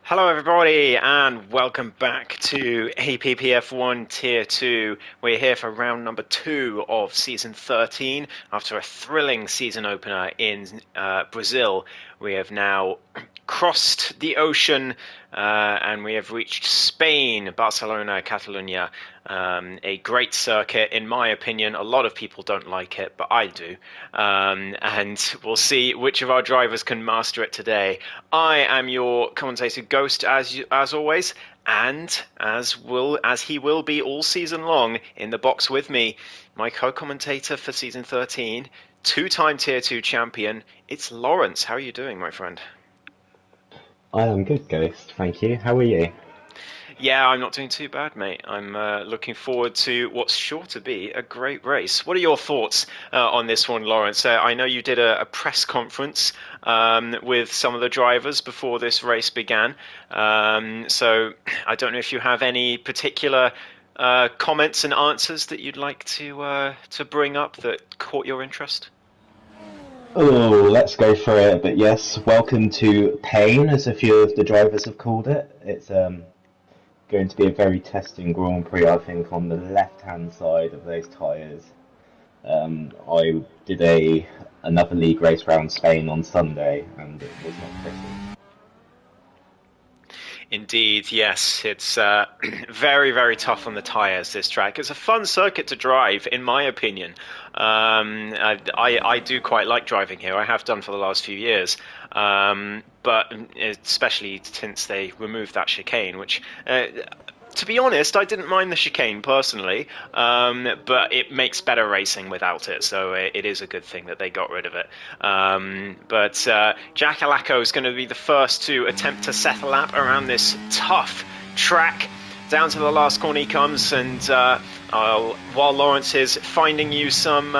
Hello, everybody, and welcome back to APPF1 Tier 2. We're here for round number 2 of Season 13. After a thrilling season opener in Brazil, we have now crossed the ocean and we have reached Spain, Barcelona, Catalonia. A great circuit, in my opinion. A lot of people don't like it, but I do. And we'll see which of our drivers can master it today. I am your commentator, Ghost, as always, and as he will be all season long in the box with me, my co-commentator for season 13, two-time Tier 2 champion. It's Lawrence. How are you doing, my friend? I am good, Ghost. Thank you. How are you? Yeah, I'm not doing too bad, mate. I'm looking forward to what's sure to be a great race. What are your thoughts on this one, Lawrence? I know you did a press conference with some of the drivers before this race began. So I don't know if you have any particular comments and answers that you'd like to bring up that caught your interest. Oh, let's go for it. But yes, welcome to pain, as a few of the drivers have called it. It's going to be a very testing Grand Prix, I think, on the left-hand side of those tyres. I did another league race around Spain on Sunday, and it was not pretty. Indeed, yes. It's very, very tough on the tyres, this track. It's a fun circuit to drive, in my opinion. I do quite like driving here. I have done for the last few years. But especially since they removed that chicane, which to be honest, I didn't mind the chicane personally, but it makes better racing without it, so it is a good thing that they got rid of it. But Jack Alaco is going to be the first to attempt to set a lap around this tough track. Down to the last corner he comes, and while Lawrence is finding you some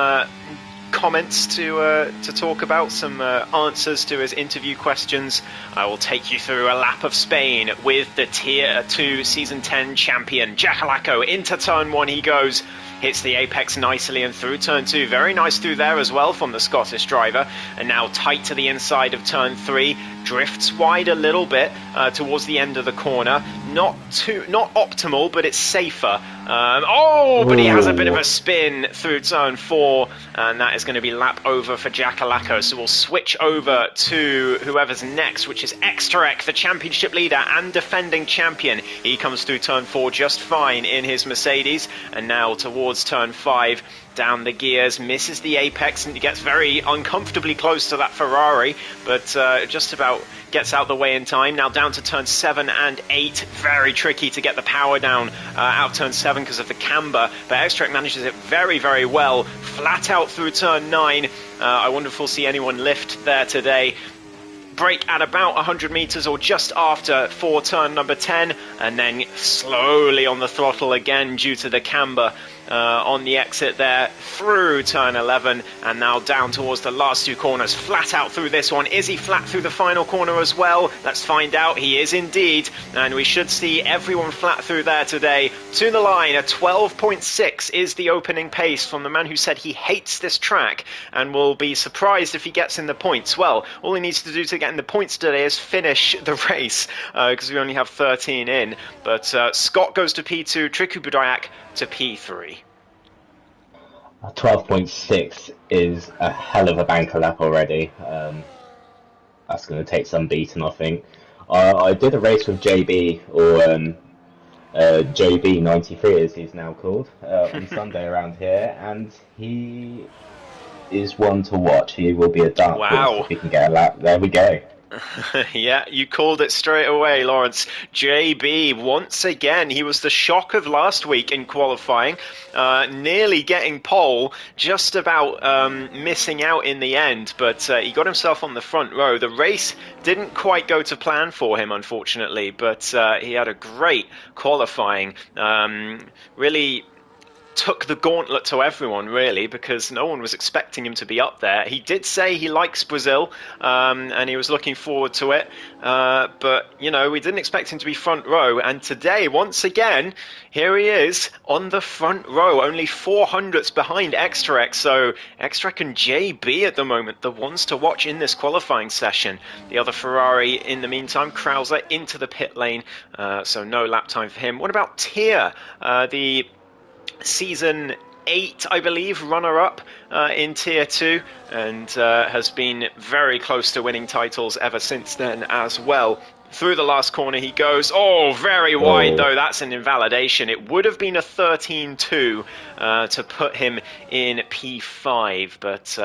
comments to talk about, some answers to his interview questions, I will take you through a lap of Spain with the Tier 2 Season 10 champion, Jack Alaco. Into turn 1 he goes, hits the apex nicely, and through turn 2, very nice through there as well from the Scottish driver, and now tight to the inside of turn 3, drifts wide a little bit towards the end of the corner. Not optimal, but it's safer. But he has a bit of Ooh. a spin through turn 4, and that is going to be lap over for Jack Alaco. So we'll switch over to whoever's next, which is Extrek, the championship leader and defending champion. He comes through turn 4 just fine in his Mercedes, and now towards turn 5, down the gears, misses the apex, and gets very uncomfortably close to that Ferrari, but just about gets out the way in time. Now down to turn 7 and 8, very tricky to get the power down out of turn 7 because of the camber, but Extract manages it very, very well, flat out through turn 9. I wonder if we'll see anyone lift there today. Brake at about 100 meters or just after for turn number 10, and then slowly on the throttle again due to the camber on the exit there through turn 11, and now down towards the last two corners, flat out through this one. Is he flat through the final corner as well? Let's find out. He is indeed, and we should see everyone flat through there today. To the line, a 12.6 is the opening pace from the man who said he hates this track and will be surprised if he gets in the points. Well, all he needs to do to get in the points today is finish the race, because we only have 13 in. But Scott goes to P2, Triku Budayak to P3. 12.6 is a hell of a banker lap already. That's going to take some beating, I think. I did a race with JB, or JB93 as he's now called, on Sunday around here, and he is one to watch. He will be a dark horse Wow. if he can get a lap. There we go. Yeah, you called it straight away, Lawrence. JB, once again, he was the shock of last week in qualifying, nearly getting pole, just about missing out in the end, but he got himself on the front row. The race didn't quite go to plan for him, unfortunately, but he had a great qualifying. Really took the gauntlet to everyone, really, because no one was expecting him to be up there. He did say he likes Brazil, and he was looking forward to it. But, you know, we didn't expect him to be front row. And today, once again, here he is on the front row, only 400ths behind Extrax. So Extrax and JB at the moment, the ones to watch in this qualifying session. The other Ferrari, in the meantime, Krauser into the pit lane, so no lap time for him. What about Tier, the Season 8, I believe, runner-up in Tier 2, and has been very close to winning titles ever since then as well. Through the last corner he goes. Oh, very wide, though. That's an invalidation. It would have been a 13-2 to put him in P5, but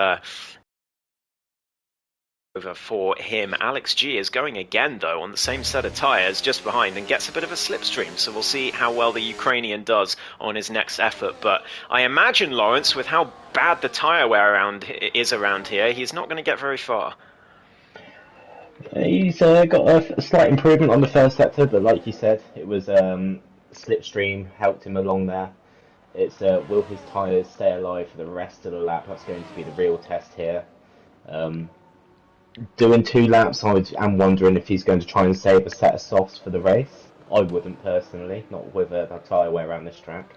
over for him. Alex G is going again, though, on the same set of tyres just behind, and gets a bit of a slipstream, so we'll see how well the Ukrainian does on his next effort. But I imagine, Lawrence, with how bad the tyre wear is around here, he's not going to get very far. He's got a slight improvement on the first sector, but like you said, it was slipstream helped him along there. It's will his tyres stay alive for the rest of the lap? That's going to be the real test here. Doing 2 laps, I'm wondering if he's going to try and save a set of softs for the race. I wouldn't personally, not with a tyre wear around this track.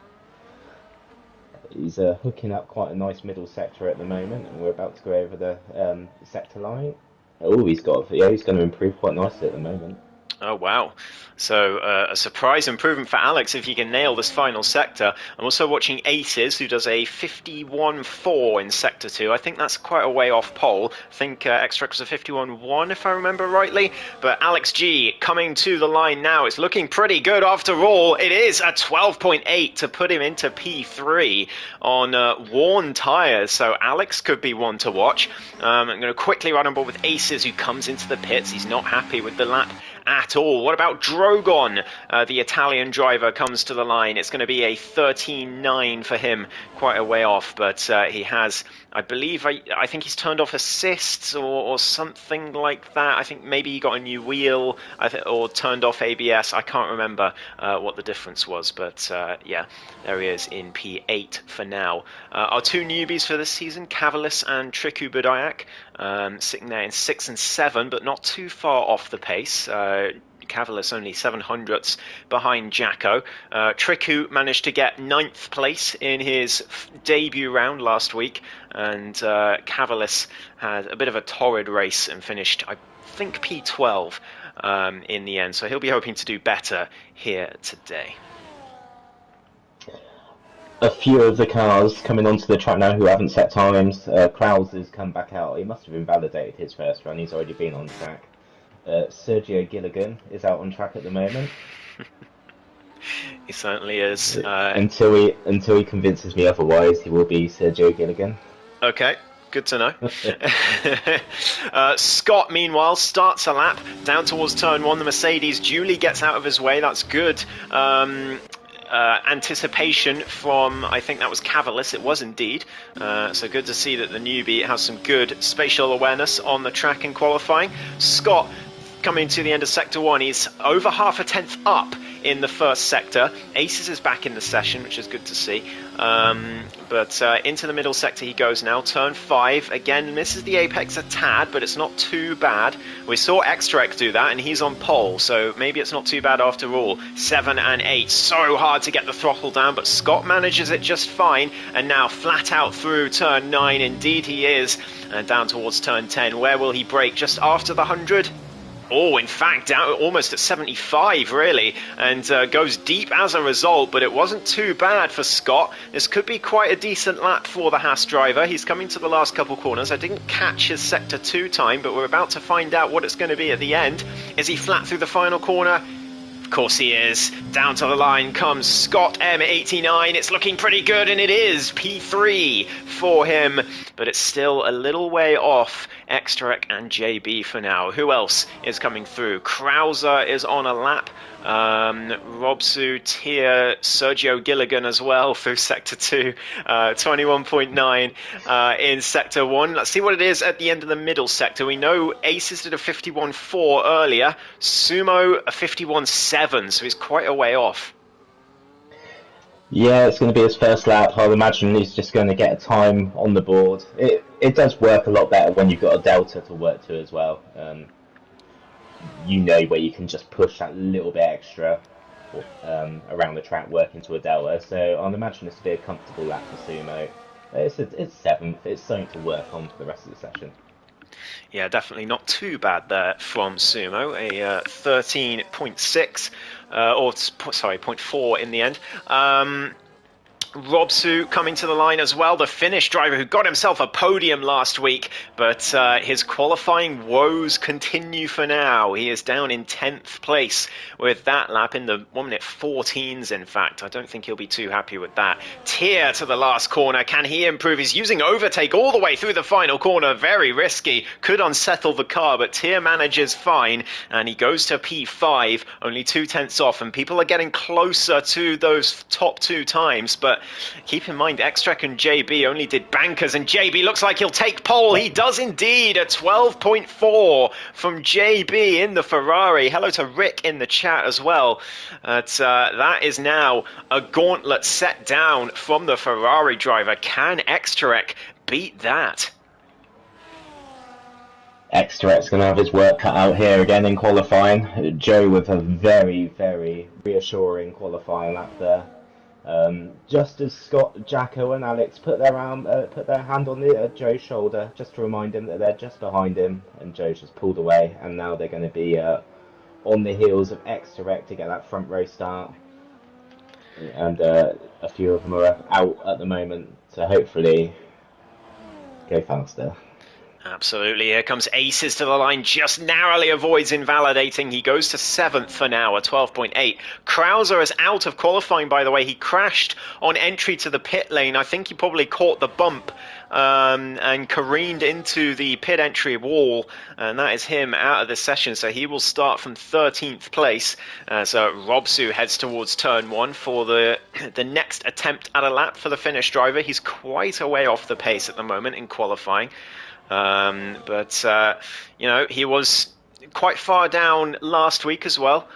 He's hooking up quite a nice middle sector at the moment, and we're about to go over the sector line. Oh, he's going to improve quite nicely at the moment. Oh, wow. So a surprise improvement for Alex if he can nail this final sector. I'm also watching Aces, who does a 51.4 in Sector 2. I think that's quite a way off pole. I think Extrax was a 51.1, if I remember rightly. But Alex G coming to the line now. It's looking pretty good after all. It is a 12.8 to put him into P3 on worn tyres. So Alex could be one to watch. I'm going to quickly run on board with Aces, who comes into the pits. He's not happy with the lap at all. What about Drogon? The Italian driver comes to the line. It's going to be a 13.9 for him, quite a way off, but he has, I believe, I think he's turned off assists or something like that. I think maybe he got a new wheel or turned off ABS. I can't remember what the difference was, but yeah, there he is in P8 for now. Our 2 newbies for this season, Cavalis and Triku Budayak, sitting there in 6 and 7, but not too far off the pace. Cavalis only 700ths behind Jacko. Triku managed to get 9th place in his debut round last week, and Cavalis had a bit of a torrid race and finished, I think, P12 in the end, so he'll be hoping to do better here today. A few of the cars coming onto the track now who haven't set times. Kraus has come back out. He must have invalidated his first run. He's already been on track. Sergio Gilligan is out on track at the moment. He certainly is. Until he convinces me otherwise, he will be Sergio Gilligan. Okay, good to know. Scott, meanwhile, starts a lap down towards turn 1. The Mercedes duly gets out of his way. That's good. Anticipation from, I think that was Cavalis, it was indeed. So good to see that the newbie has some good spatial awareness on the track in qualifying. Scott coming to the end of Sector 1, he's over half a tenth up in the first sector. Aces is back in the session, which is good to see. But into the middle sector he goes now. Turn 5, again misses the apex a tad, but it's not too bad. We saw Extrax do that, and he's on pole, so maybe it's not too bad after all. 7 and 8, so hard to get the throttle down, but Scott manages it just fine, and now flat out through turn 9, indeed he is, and down towards turn 10. Where will he brake? Just after the 100? Oh, in fact, down almost at 75, really, and goes deep as a result, but it wasn't too bad for Scott. This could be quite a decent lap for the Haas driver. He's coming to the last couple corners. I didn't catch his Sector 2 time, but we're about to find out what it's going to be at the end. Is he flat through the final corner? Of course he is. Down to the line comes Scott M89. It's looking pretty good, and it is P3 for him, but it's still a little way off Extrac and JB for now. Who else is coming through? Krauser is on a lap. Robsu, Tier, Sergio Gilligan as well through Sector 2, 21.9 in Sector 1. Let's see what it is at the end of the middle sector. We know Aces did a 51.4 earlier, Sumo a 51.7, so he's quite a way off. Yeah, it's going to be his first lap. I'd imagine he's just going to get a time on the board. It does work a lot better when you've got a delta to work to as well. You know where you can just push that little bit extra around the track, work into a delta. So I'd imagine this will be a comfortable lap for Sumo. It's seventh. It's something to work on for the rest of the session. Yeah, definitely not too bad there from Sumo. A 13.6, or sorry, 0.4 in the end. Robsu coming to the line as well, the Finnish driver who got himself a podium last week, but his qualifying woes continue for now. He is down in 10th place with that lap in the 1 minute 14s, in fact. I don't think he'll be too happy with that. Tier to the last corner. Can he improve? He's using overtake all the way through the final corner. Very risky. Could unsettle the car, but Tier manages fine, and he goes to P5, only 2/10 off, and people are getting closer to those top two times, but keep in mind, Extrac and JB only did bankers, and JB looks like he'll take pole. He does indeed, a 12.4 from JB in the Ferrari. Hello to Rick in the chat as well. That is now a gauntlet set down from the Ferrari driver. Can Extrac beat that? Extra's going to have his work cut out here again in qualifying. Joe with a very, very reassuring qualifying lap there. Just as Scott, Jacko, and Alex put their hand on Joe's shoulder, just to remind him that they're just behind him, and Joe's just pulled away, and now they're going to be on the heels of Extract to get that front row start, and a few of them are out at the moment, so hopefully go faster. Absolutely. Here comes Aces to the line, just narrowly avoids invalidating. He goes to 7th for now, a 12.8. Krauser is out of qualifying, by the way. He crashed on entry to the pit lane. I think he probably caught the bump and careened into the pit entry wall, and that is him out of the session. So he will start from 13th place. So Robsu heads towards turn 1 for the next attempt at a lap for the Finnish driver. He's quite a way off the pace at the moment in qualifying. But he was quite far down last week as well,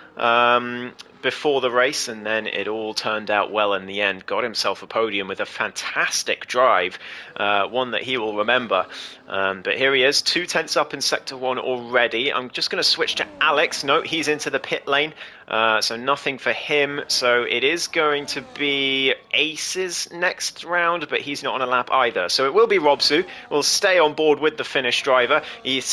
before the race, and then it all turned out well in the end. Got himself a podium with a fantastic drive, one that he will remember. But here he is, 2/10 up in Sector 1 already. I'm just going to switch to Alex. No, he's into the pit lane, so nothing for him. So it is going to be Aces next round, but he's not on a lap either. So it will be Robsu. We'll stay on board with the Finnish driver. He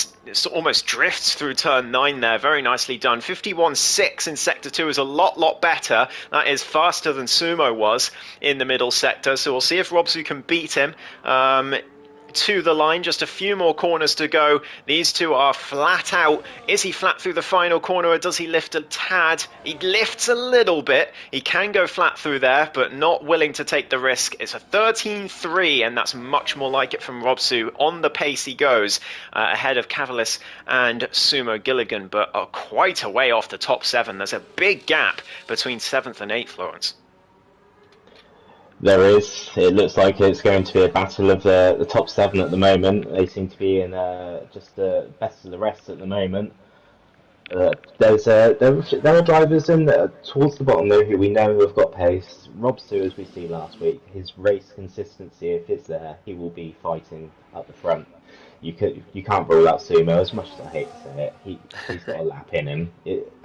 almost drifts through turn 9 there. Very nicely done. 51.6 in Sector 2 is a lot better. That is faster than Sumo was in the middle sector. So we'll see if Robsu can beat him. To the line, just a few more corners to go. These two are flat out. Is he flat through the final corner, or does he lift a tad? He lifts a little bit. He can go flat through there, but not willing to take the risk. It's a 13.3, and that's much more like it from Robsu. On the pace he goes, ahead of Cavalis and Sumo Gilligan, but are quite a way off the top 7. There's a big gap between 7th and 8th, Lawrence. There is. It looks like it's going to be a battle of the top 7 at the moment. They seem to be in just the best of the rest at the moment. There are drivers in towards the bottom though who we know have got pace. Robsu, as we see last week, his race consistency, if it's there, he will be fighting up the front. You can't rule out Sumo, as much as I hate to say it. He's got a lap in him,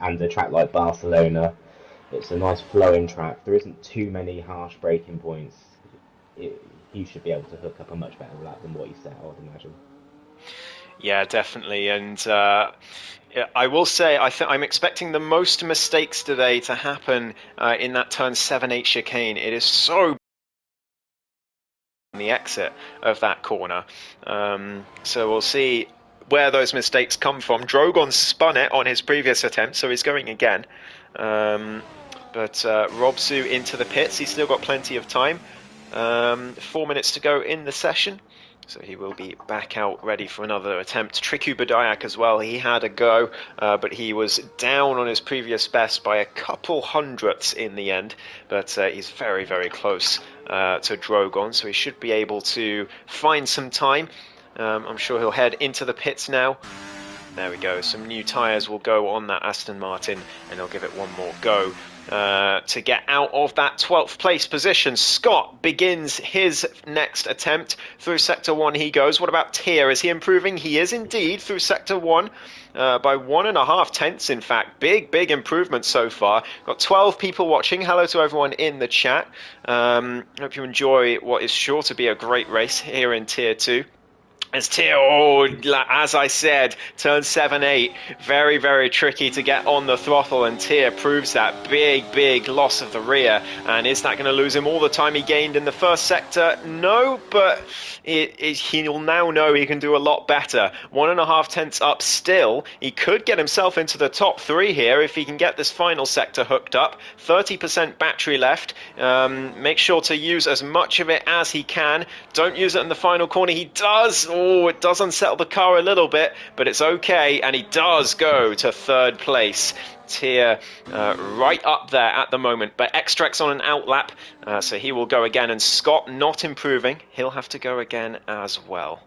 and a track like Barcelona. It's a nice flowing track. There isn't too many harsh braking points. He should be able to hook up a much better lap than what he set, I would imagine. Yeah, definitely. And I will say, I'm expecting the most mistakes today to happen in that turn 7-8 chicane. It is so on the exit of that corner. So we'll see where those mistakes come from. Drogon spun it on his previous attempt, so he's going again. But Robsu into the pits. He's still got plenty of time. 4 minutes to go in the session. So he will be back out ready for another attempt. Triku Badayak as well. He had a go, but he was down on his previous best by a couple hundredths in the end. But he's very, very close to Drogon, so he should be able to find some time. I'm sure he'll head into the pits now. There we go. Some new tyres will go on that Aston Martin, and he'll give it one more go. to get out of that 12th place position. Scott begins his next attempt. Through Sector 1 he goes. What about Tier? Is he improving? He is indeed through Sector 1. By 1.5 tenths, in fact. Big improvement so far. Got 12 people watching. Hello to everyone in the chat. Hope you enjoy what is sure to be a great race here in Tier 2. As Tier, as I said, turn 7-8, very tricky to get on the throttle, and Tier proves that. Big loss of the rear, and is that going to lose him all the time he gained in the first sector? No, but he'll now know he can do a lot better. 1.5 tenths up still. He could get himself into the top 3 here if he can get this final sector hooked up. 30% battery left. Make sure to use as much of it as he can. Don't use it in the final corner. He does. Oh, it does unsettle the car a little bit, but it's okay, and he does go to 3rd place. Tier right up there at the moment, but Extract's on an outlap, so he will go again, and Scott not improving. He'll have to go again as well.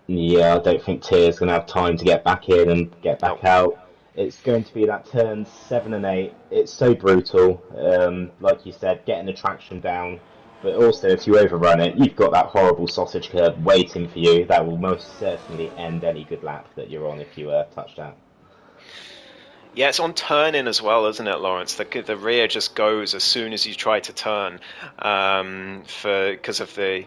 Yeah, I don't think Tier's going to have time to get back in and get back out. It's going to be that turn 7 and 8. It's so brutal, like you said, getting the traction down. But also, if you overrun it, you've got that horrible sausage curve waiting for you. That will most certainly end any good lap that you're on if you touch that. Yeah, it's on turn-in as well, isn't it, Lawrence? The rear just goes as soon as you try to turn because of the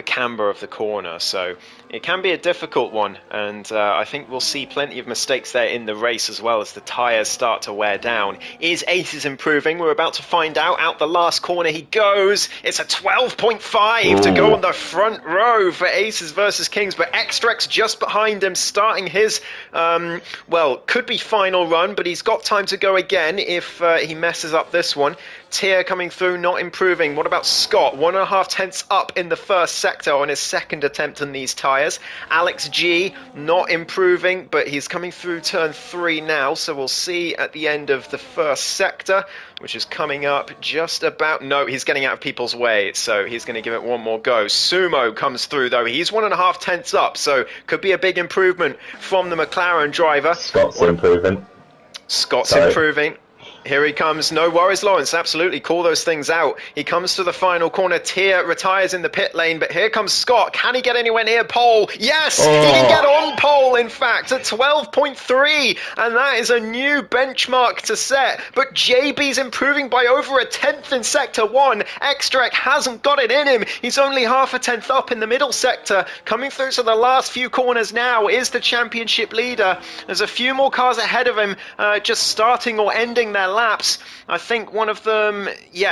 camber of the corner, so it can be a difficult one, and I think we'll see plenty of mistakes there in the race as well as the tyres start to wear down. Is Aces improving? We're about to find out the last corner he goes. It's a 12.5 to go on the front row for Aces versus Kings, but Extrax just behind him starting his, could be final run, but he's got time to go again if he messes up this one. Tier coming through, not improving. What about Scott? 1.5 tenths up in the first sector on his second attempt on these tyres. Alex G, not improving, but he's coming through turn 3 now, so we'll see at the end of the first sector, which is coming up just about... No, he's getting out of people's way, so he's going to give it one more go. Sumo comes through, though. He's 1.5 tenths up, so could be a big improvement from the McLaren driver. Scott's improving. Improving. Here he comes. No worries, Lawrence. Absolutely. Call those things out. He comes to the final corner. Tier retires in the pit lane, but here comes Scott. Can he get anywhere near pole? Yes! He can get on pole, in fact, at 12.3, and that is a new benchmark to set. But JB's improving by over a tenth in Sector 1. Extract hasn't got it in him. He's only half a tenth up in the middle sector. Coming through to the last few corners now is the championship leader. There's a few more cars ahead of him, just starting or ending their laps. I think one of them,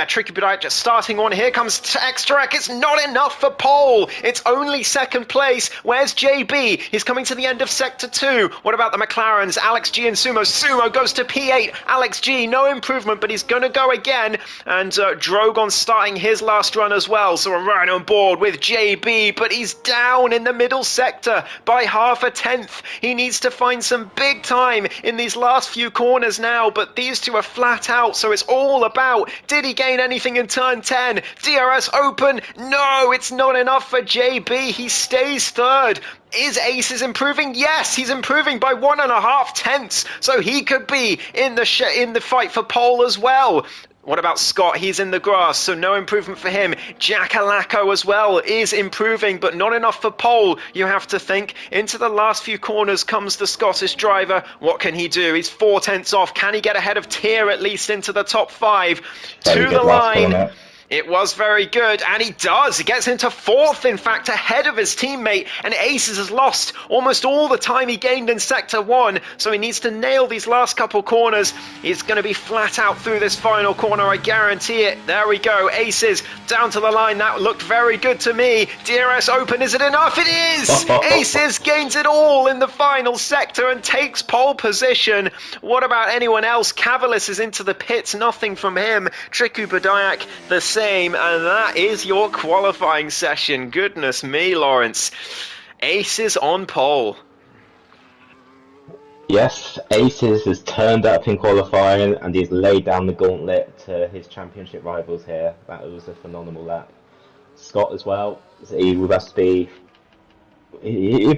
Tricky Budite just starting on. Here comes Extrac. It's not enough for pole. It's only second place. Where's JB? He's coming to the end of Sector 2. What about the McLarens? Alex G and Sumo. Sumo goes to P8. Alex G, no improvement, but he's going to go again. And Drogon starting his last run as well. So we're right on board with JB, but he's down in the middle sector by half a tenth. He needs to find some big time in these last few corners now, but these two are flat out, so it's all about, did he gain anything in turn 10? DRS open? No, it's not enough for JB. He stays third. Is Aces improving? Yes, he's improving by 1.5 tenths, so he could be in the fight for pole as well. What about Scott? He's in the grass, so no improvement for him. Jackalacco as well is improving, but not enough for pole, you have to think. Into the last few corners comes the Scottish driver. What can he do? He's 4 tenths off. Can he get ahead of Tier at least into the top 5? To the line. It was very good, and he does. He gets into 4th, in fact, ahead of his teammate, and Aces has lost almost all the time he gained in Sector 1, so he needs to nail these last couple corners. He's going to be flat out through this final corner, I guarantee it. There we go, Aces down to the line. That looked very good to me. DRS open, is it enough? It is! Aces gains it all in the final sector and takes pole position. What about anyone else? Cavalis is into the pits, nothing from him. Triku Badayak, the same, and that is your qualifying session. Goodness me, Lawrence. Aces on pole. Yes, Aces has turned up in qualifying and he's laid down the gauntlet to his championship rivals here. That was a phenomenal lap. Scott as well, he'd be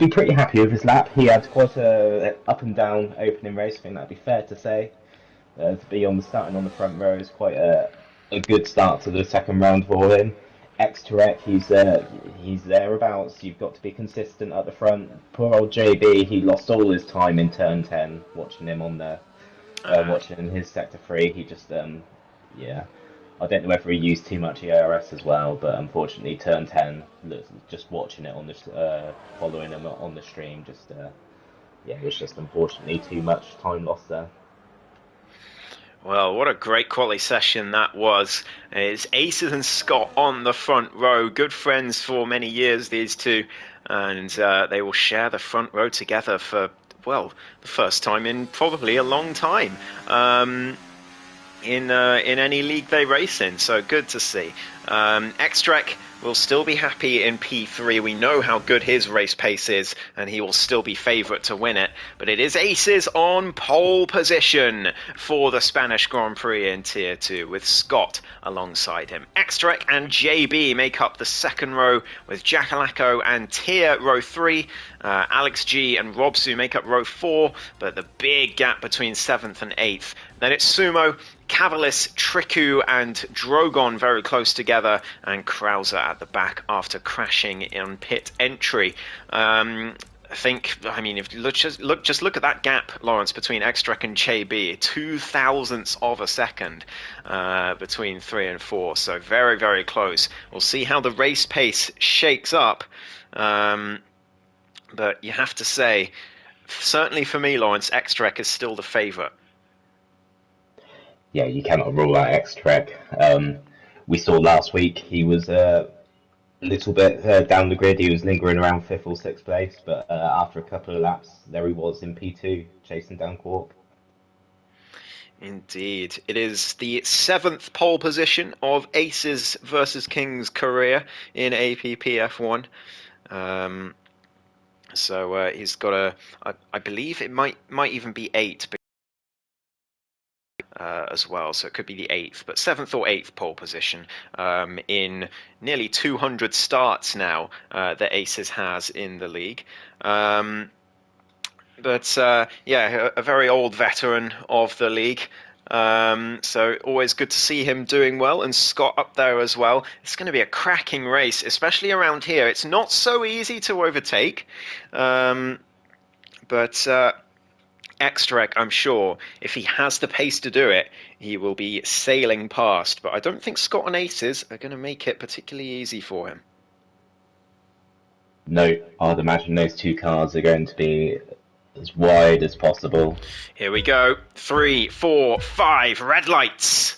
pretty happy with his lap. He had quite a up and down opening race, I think that'd be fair to say. To be on the starting on the front row is quite a good start to the second round for him. Exterek, he's thereabouts. You've got to be consistent at the front. Poor old JB, he lost all his time in turn 10. Watching him on the watching his sector 3, he just yeah. I don't know whether he used too much ERS as well, but unfortunately turn 10, just watching it on this, following him on the stream, just yeah, it was just unfortunately too much time lost there. Well, what a great quality session that was. It's Aces and Scott on the front row. Good friends for many years, these two. And they will share the front row together for, well, the first time in probably a long time. In any league they race in, so good to see. Extrek will still be happy in P3. We know how good his race pace is, and he will still be favourite to win it. But it is Aces on pole position for the Spanish Grand Prix in Tier 2, with Scott alongside him. Extrek and JB make up the second row, with Jackalacco and Tier row 3. Alex G and Robsu make up row 4, but the big gap between 7th and 8th. Then it's Sumo, Cavalis, Triku and Drogon very close together, and Krauser at the back after crashing in pit entry. I mean, if you just look at that gap, Lawrence, between Extrek and JB, 0.02 of a second between 3 and 4, so very, very close. We'll see how the race pace shakes up, but you have to say, certainly for me, Lawrence, Extrek is still the favourite. Yeah, you cannot rule out Extrek. We saw last week he was a little bit down the grid. He was lingering around 5th or 6th place, but after a couple of laps, there he was in P2, chasing down Quark. Indeed. It is the 7th pole position of Aces versus Kings career in APPF1. So he's got I believe it might even be 8, as well, so it could be the 8th, but 7th or 8th pole position in nearly 200 starts now that Aces has in the league. Yeah, a very old veteran of the league. So always good to see him doing well, and Scott up there as well. It's going to be a cracking race, especially around here. It's not so easy to overtake, but Extrek, I'm sure, if he has the pace to do it, he will be sailing past. But I don't think Scott and Aces are going to make it particularly easy for him. No, I'd imagine those two cars are going to be as wide as possible. Here we go. 3, 4, 5, red lights.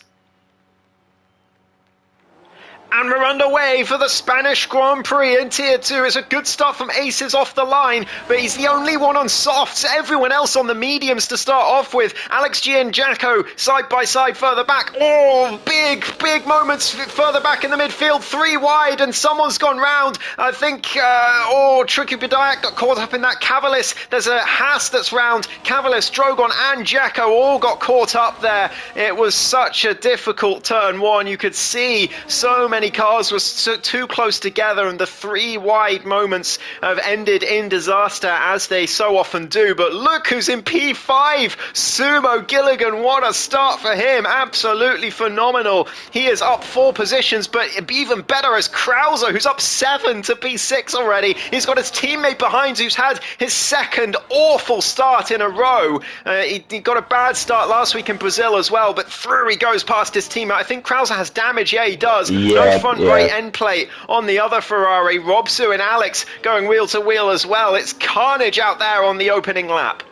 And we're underway for the Spanish Grand Prix in Tier 2. It's a good start from Aces off the line, but he's the only one on softs. Everyone else on the mediums to start off with. Alex G and Jacko side by side further back. Oh, big moments further back in the midfield. 3 wide, and someone's gone round. I think, Tricky Bediak got caught up in that. Cavalis, there's a Haas that's round. Cavalis, Drogon and Jacko all got caught up there. It was such a difficult turn 1. You could see so many cars were too close together, and the 3 wide moments have ended in disaster, as they so often do. But look who's in P5, Sumo Gilligan. What a start for him, absolutely phenomenal. He is up 4 positions, but even better is Krauser, who's up 7 to P6 already. He's got his teammate behind, who's had his second awful start in a row. He got a bad start last week in Brazil as well, but through he goes past his teammate. I think Krauser has damage. Yeah, he does. No front right end plate on the other Ferrari. Robsu and Alex going wheel to wheel as well. It's carnage out there on the opening lap.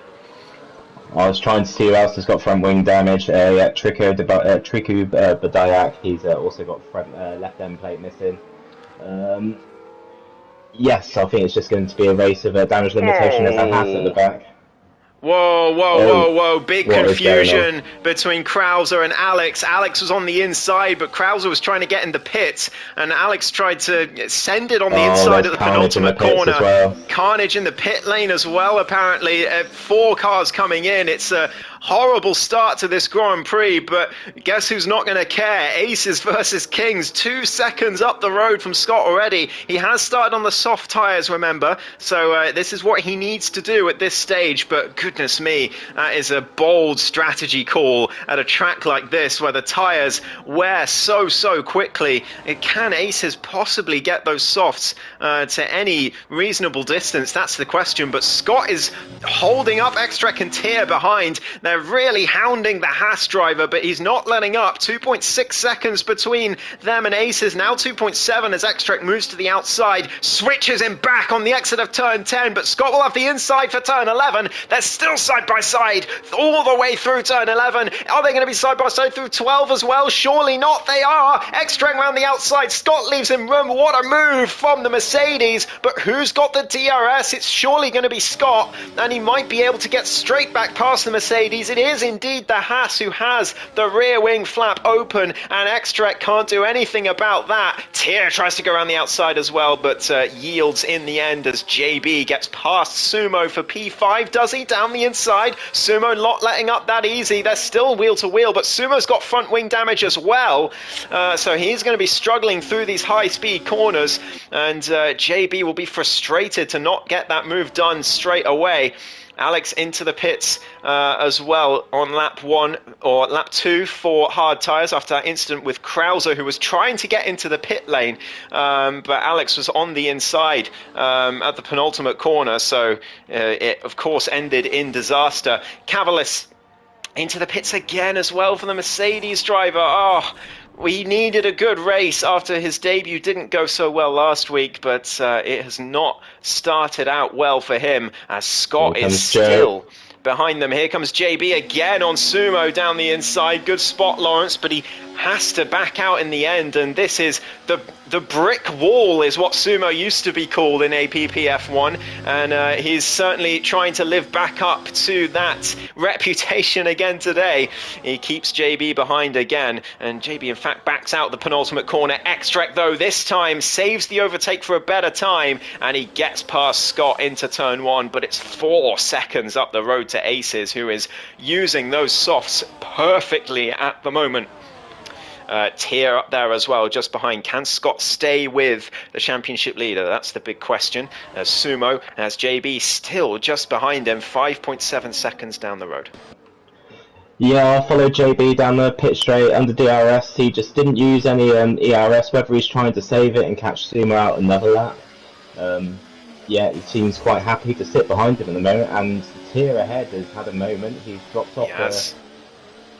I was trying to see who else has got front wing damage. Triku Bediak, he's also got front left end plate missing. Yes, I think it's just going to be a race of damage limitation as a Haas at the back. Whoa. Big confusion between Krauser and Alex. Alex was on the inside, but Krauser was trying to get in the pit, and Alex tried to send it on the inside of the penultimate corner. Carnage in the pit lane as well, apparently. 4 cars coming in. It's a horrible start to this Grand Prix, but guess who's not going to care? Aces versus Kings, 2 seconds up the road from Scott already. He has started on the soft tyres, remember, so this is what he needs to do at this stage, but goodness me, that is a bold strategy call at a track like this where the tyres wear so quickly. Can Aces possibly get those softs to any reasonable distance? That's the question, but Scott is holding up Extrek and Tier behind. They're really hounding the Haas driver, but he's not letting up. 2.6 seconds between them and Aces, now 2.7 as Extrek moves to the outside, switches him back on the exit of turn 10, but Scott will have the inside for turn 11. They're still side by side all the way through turn 11. Are they going to be side by side through 12 as well? Surely not. They are. Extrek around the outside. Scott leaves him room. What a move from the Mercedes, but who's got the DRS? It's surely going to be Scott, and he might be able to get straight back past the Mercedes. It is indeed the Haas who has the rear wing flap open, and Extrek can't do anything about that. Tier tries to go around the outside as well, but yields in the end as JB gets past Sumo for P5. Does he? Down the inside. Sumo not letting up that easy. They're still wheel to wheel, but Sumo's got front wing damage as well, so he's going to be struggling through these high speed corners, and JB will be frustrated to not get that move done straight away. Alex into the pits as well on lap 1 or lap 2 for hard tyres after that incident with Krauser, who was trying to get into the pit lane, but Alex was on the inside at the penultimate corner, so it of course ended in disaster. Cavalis into the pits again as well for the Mercedes driver. Oh, we needed a good race after his debut didn't go so well last week, but it has not started out well for him as Scott is still behind them. Here comes JB again on Sumo down the inside. Good spot, Lawrence, but he has to back out in the end, and this is the brick wall is what Sumo used to be called in APPF1, and he's certainly trying to live back up to that reputation again today. He keeps JB behind again, and JB in fact backs out the penultimate corner. Extrek though this time saves the overtake for a better time, and he gets past Scott into turn 1, but it's 4 seconds up the road to Aces, who is using those softs perfectly at the moment. Tier up there as well, just behind. Can Scott stay with the championship leader? That's the big question. Sumo has JB still just behind him, 5.7 seconds down the road. Yeah, I followed JB down the pit straight under DRS. He just didn't use any ERS, whether he's trying to save it and catch Sumo out another lap. Yeah, he seems quite happy to sit behind him at the moment, and Tier ahead has had a moment. He's dropped off. Yes.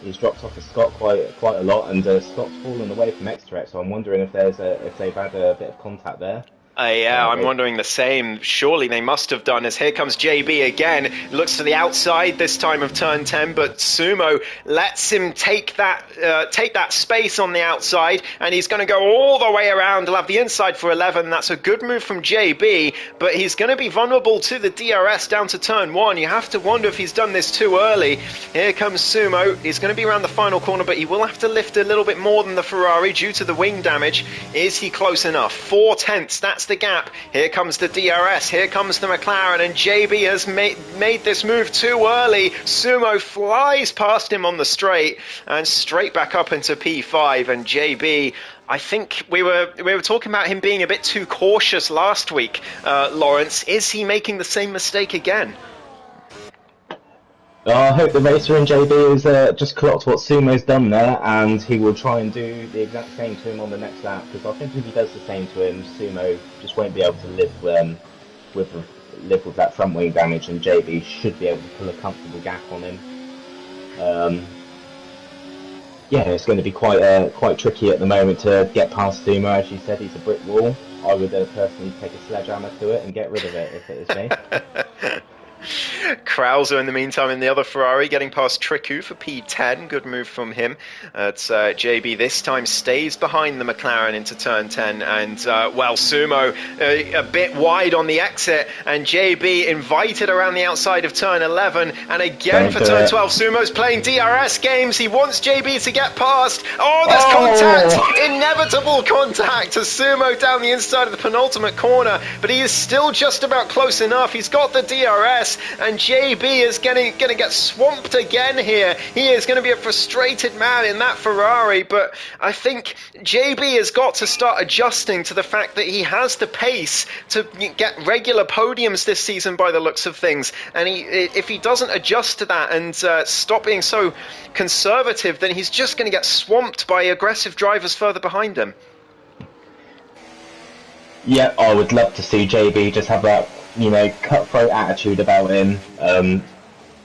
He's dropped off of Scott quite a lot, and Scott's fallen away from Extract, so I'm wondering if they've had a bit of contact there. Yeah, I'm wondering the same. Surely they must have done, as here comes JB again. Looks to the outside this time of turn 10, but Sumo lets him take that space on the outside, and he's going to go all the way around. He'll have the inside for 11. That's a good move from JB, but he's going to be vulnerable to the DRS down to turn 1. You have to wonder if he's done this too early. Here comes Sumo. He's going to be around the final corner, but he will have to lift a little bit more than the Ferrari due to the wing damage. Is he close enough? 4 tenths, that's the gap. Here comes the DRS, here comes the McLaren, and JB has made this move too early. Sumo flies past him on the straight and straight back up into P5, and JB, I think we were talking about him being a bit too cautious last week. Lawrence, is he making the same mistake again? I hope the racer in JB has just clocked what Sumo's done there, and he will try and do the exact same to him on the next lap, because I think if he does the same to him, Sumo just won't be able to live with that front wing damage, and JB should be able to pull a comfortable gap on him. Yeah, it's going to be quite tricky at the moment to get past Sumo. As you said, he's a brick wall. I would personally take a sledgehammer to it and get rid of it if it was me. Krauser in the meantime in the other Ferrari getting past Triku for P10. Good move from him. It's JB this time stays behind the McLaren into turn 10, and well, Sumo a bit wide on the exit, and JB invited around the outside of turn 11, and again for turn 12 Sumo's playing DRS games. He wants JB to get past. Oh, there's contact, inevitable contact to Sumo down the inside of the penultimate corner, but he is still just about close enough. He's got the DRS, and JB is going to get swamped again here. He is going to be a frustrated man in that Ferrari, but I think JB has got to start adjusting to the fact that he has the pace to get regular podiums this season by the looks of things, and if he doesn't adjust to that and stop being so conservative, then he's just going to get swamped by aggressive drivers further behind him. Yeah, I would love to see JB just have that, cutthroat attitude about him.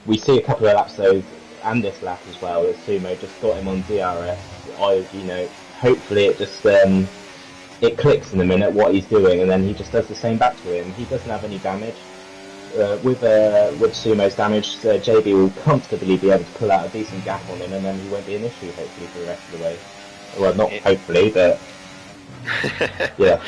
We see a couple of laps though, and this lap as well, as Sumo just got him on DRS. Hopefully it just it clicks in a minute what he's doing, and then he just does the same back to him. He doesn't have any damage. With Sumo's damage, JB will comfortably be able to pull out a decent gap on him, and then he won't be an issue hopefully for the rest of the way. Well, not hopefully, but. Yeah.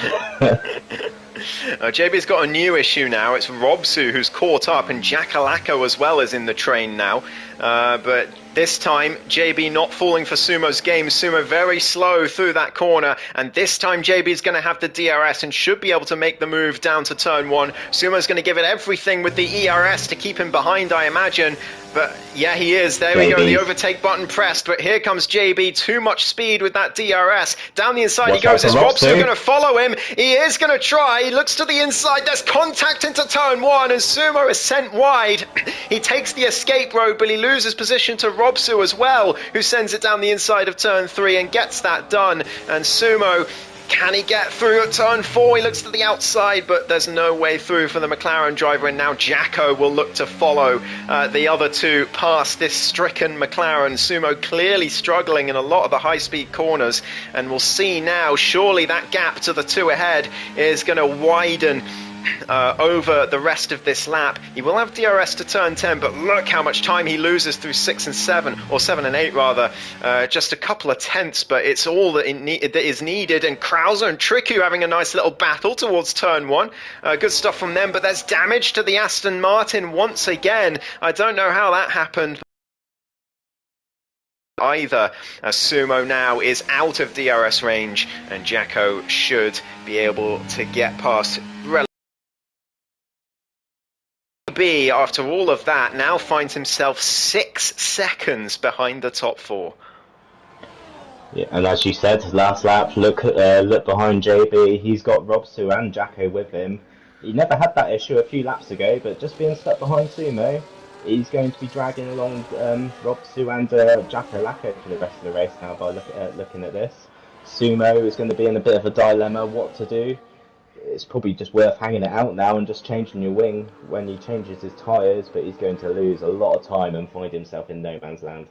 JB's got a new issue now. It's Robsu who's caught up, and Jackalacco as well is in the train now. But this time, JB not falling for Sumo's game. Sumo very slow through that corner, and this time JB's going to have the DRS and should be able to make the move down to turn 1. Sumo's going to give it everything with the ERS to keep him behind, I imagine. But yeah, he is. There we go, the overtake button pressed. But here comes JB, too much speed with that DRS. Down the inside he goes. Is Robsu going to follow him? He is going to try. He looks to the inside. There's contact into turn 1, and Sumo is sent wide. He takes the escape road, but he loses position to Robsu as well, who sends it down the inside of turn 3 and gets that done. And Sumo, can he get through at turn 4? He looks to the outside, but there's no way through for the McLaren driver, and now Jacko will look to follow the other two past this stricken McLaren. Sumo clearly struggling in a lot of the high-speed corners, and we'll see now, surely that gap to the two ahead is going to widen over the rest of this lap. He will have DRS to turn 10, but look how much time he loses through 6 and 7, or 7 and 8 rather. Just a couple of tenths, but it's all that is needed. And Krauser and Triku having a nice little battle towards turn 1. Good stuff from them, but there's damage to the Aston Martin once again. I don't know how that happened either. Sumo now is out of DRS range, and Jacko should be able to get past after all of that, now finds himself 6 seconds behind the top 4. Yeah, and as you said, last lap, look behind JB. He's got Robsu and Jacko with him. He never had that issue a few laps ago, but just being stuck behind Sumo, he's going to be dragging along Robsu and Jacko Lacko for the rest of the race now by looking at this. Sumo is going to be in a bit of a dilemma what to do. It's probably just worth hanging it out now and just changing your wing when he changes his tyres, but he's going to lose a lot of time and find himself in no man's land.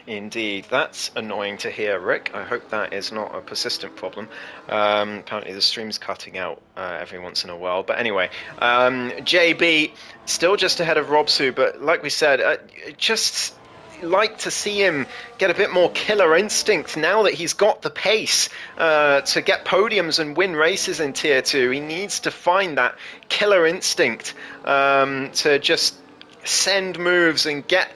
Indeed, that's annoying to hear, Rick. I hope that is not a persistent problem. Apparently the stream's cutting out every once in a while. But anyway, JB still just ahead of Robsu, but like we said, just like to see him get a bit more killer instinct now that he's got the pace to get podiums and win races in Tier 2. He needs to find that killer instinct to just send moves and get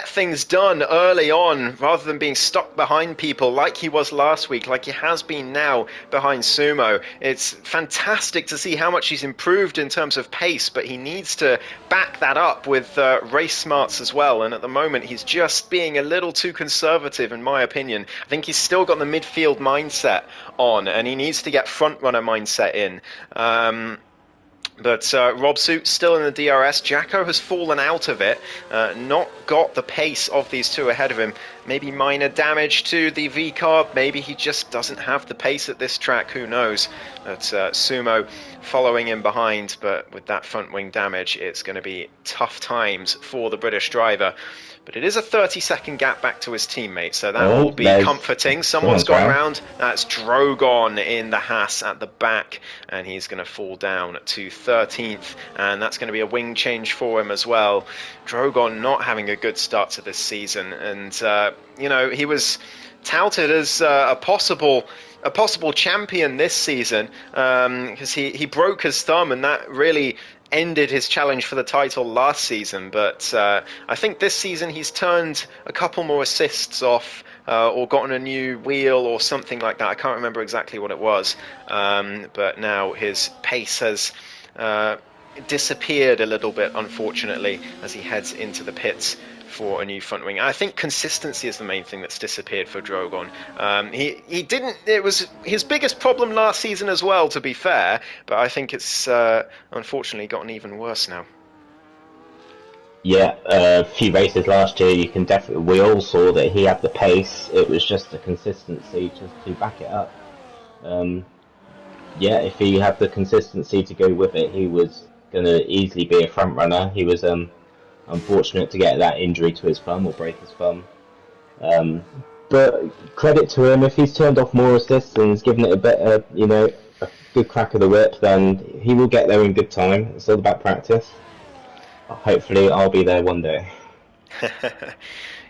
things done early on rather than being stuck behind people like he was last week, like he has been now behind Sumo. It's fantastic to see how much he's improved in terms of pace, but he needs to back that up with race smarts as well, and at the moment he's just being a little too conservative in my opinion. I think he's still got the midfield mindset on, and he needs to get front runner mindset in. But Robsu still in the DRS. Jacko has fallen out of it, not got the pace of these two ahead of him. Maybe minor damage to the V-carb. Maybe he just doesn't have the pace at this track. Who knows? But Sumo following in behind, but with that front wing damage, it's going to be tough times for the British driver. But it is a 30-second gap back to his teammate, so that will be comforting. Someone's gone around. That's Drogon in the Haas at the back, and he's going to fall down to 13th, and that's going to be a wing change for him as well. Drogon not having a good start to this season, and he was touted as a possible champion this season because he broke his thumb, and that really ended his challenge for the title last season. But I think this season he's turned a couple more assists off or gotten a new wheel or something like that. I can't remember exactly what it was, but now his pace has disappeared a little bit, unfortunately, as he heads into the pits for a new front wing. And I think consistency is the main thing that's disappeared for Drogon. He didn't. It was his biggest problem last season as well, to be fair. But I think it's unfortunately gotten even worse now. Yeah, a few races last year, you can definitely. We all saw that he had the pace. It was just the consistency just to back it up. Yeah, if he had the consistency to go with it, he was going to easily be a front runner. He was unfortunate to get that injury to his thumb or break his thumb. But credit to him, if he's turned off more assists and has given it a better, a good crack of the whip, then he will get there in good time. It's all about practice. Hopefully, I'll be there one day.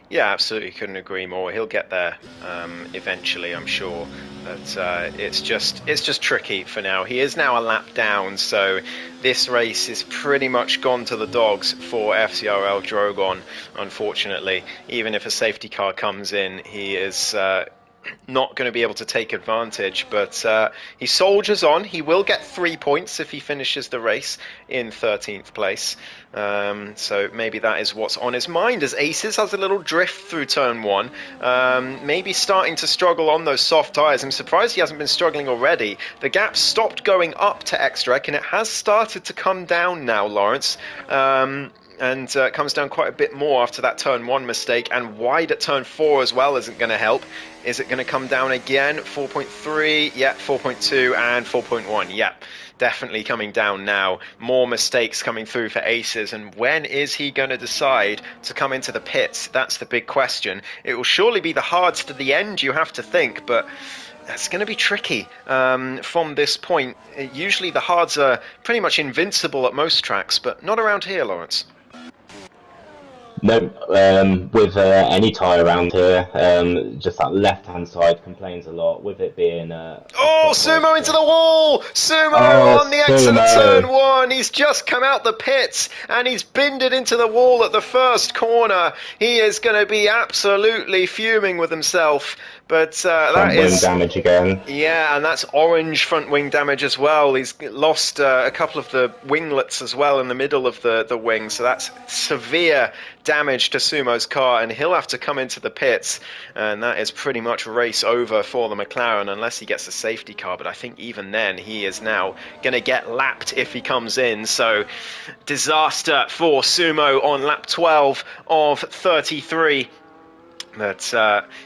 Yeah, absolutely, couldn't agree more. He'll get there eventually, I'm sure. But it's just tricky for now. He is now a lap down, so this race is pretty much gone to the dogs for FCRL Drogon, unfortunately. Even if a safety car comes in, he is not going to be able to take advantage, but he soldiers on. He will get 3 points if he finishes the race in 13th place. So maybe that is what's on his mind, as Aces has a little drift through turn 1, maybe starting to struggle on those soft tyres. I'm surprised he hasn't been struggling already. The gap stopped going up to Extrek, and it has started to come down now, Lawrence. And comes down quite a bit more after that turn 1 mistake, and wide at turn 4 as well isn't going to help. Is it going to come down again? 4.3, yeah, 4.2 and 4.1, yeah, definitely coming down now. More mistakes coming through for Aces, and when is he going to decide to come into the pits? That's the big question. It will surely be the hards to the end, you have to think, but that's going to be tricky from this point. Usually the hards are pretty much invincible at most tracks, but not around here, Lawrence. No, with any tyre around here, just that left-hand side complains a lot, with it being... Sumo into the wall! Sumo on the exit of turn 1! He's just come out the pits, and he's binned it into the wall at the first corner. He is going to be absolutely fuming with himself. But that is front wing damage again. Yeah, and that's orange front wing damage as well. He's lost a couple of the winglets as well in the middle of the wing, so that's severe damage to Sumo's car, and he'll have to come into the pits, and that is pretty much race over for the McLaren unless he gets a safety car. But I think even then he is now going to get lapped if he comes in, so disaster for Sumo on lap 12 of 33. But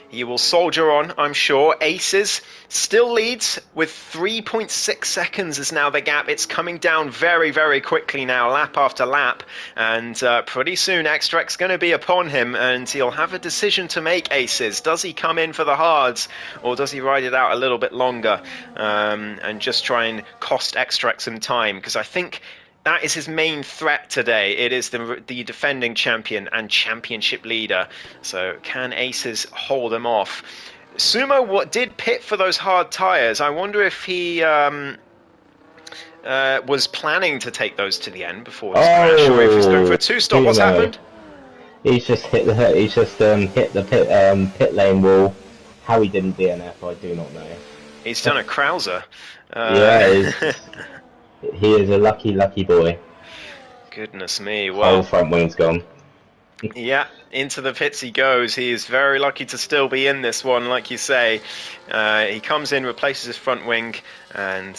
he will soldier on, I'm sure. Aces still leads with 3.6 seconds is now the gap. It's coming down very, very quickly now, lap after lap. And pretty soon Extrek's going to be upon him, and he'll have a decision to make, Aces. Does he come in for the hards, or does he ride it out a little bit longer and just try and cost Extrek some time? Because I think that is his main threat today. It is the defending champion and championship leader. So can Aces hold him off? Sumo did pit for those hard tyres. I wonder if he was planning to take those to the end before this crash, or if he's going for a two-stop. What's happened? He's just hit the pit lane wall. How he didn't DNF, I do not know. He's done a Krauser. He is a lucky boy. Goodness me. Well, whole front wing's gone. Yeah, into the pits he goes. He is very lucky to still be in this one, like you say. He comes in, replaces his front wing, and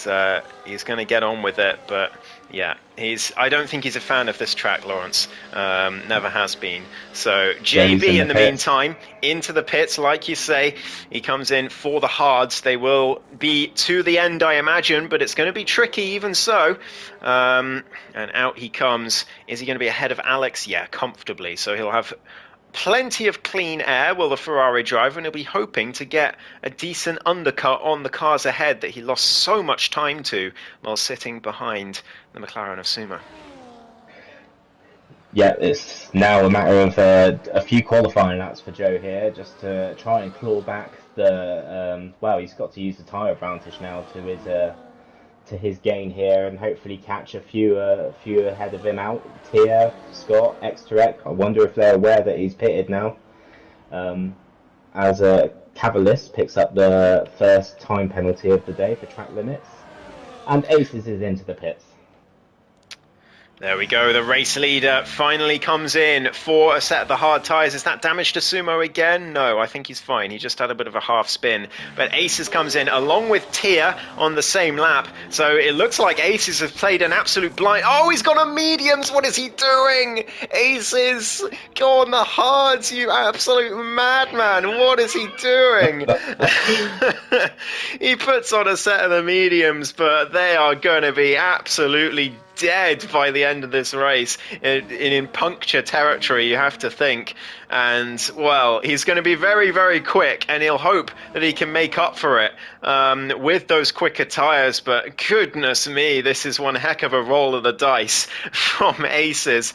he's going to get on with it. But yeah, I don't think he's a fan of this track, Lawrence. Never has been. So JB, in the meantime, into the pits, like you say. He comes in for the hards. They will be to the end, I imagine, but it's going to be tricky even so. And out he comes. Is he going to be ahead of Alex? Yeah, comfortably. So he'll have plenty of clean air, will the Ferrari driver, and he'll be hoping to get a decent undercut on the cars ahead that he lost so much time to while sitting behind the McLaren of Sumo. Yeah, it's now a matter of a few qualifying laps for Joe here, just to try and claw back the... he's got to use the tyre advantage now to his gain here, and hopefully catch a few ahead of him out. Tia, Scott, Extrek. I wonder if they're aware that he's pitted now. As Cavalis picks up the first time penalty of the day for track limits, and Aces is into the pits. There we go, the race leader finally comes in for a set of the hard tyres. Is that damage to Sumo again? No, I think he's fine. He just had a bit of a half spin. But Aces comes in along with Tia on the same lap. So it looks like Aces has played an absolute blind... Oh, he's got a mediums! What is he doing? Aces, go on the hards, you absolute madman! What is he doing? He puts on a set of the mediums, but they are going to be absolutely dead by the end of this race in puncture territory, you have to think. And well, he's going to be very, very quick, and he'll hope that he can make up for it with those quicker tires. But goodness me, this is one heck of a roll of the dice from Aces.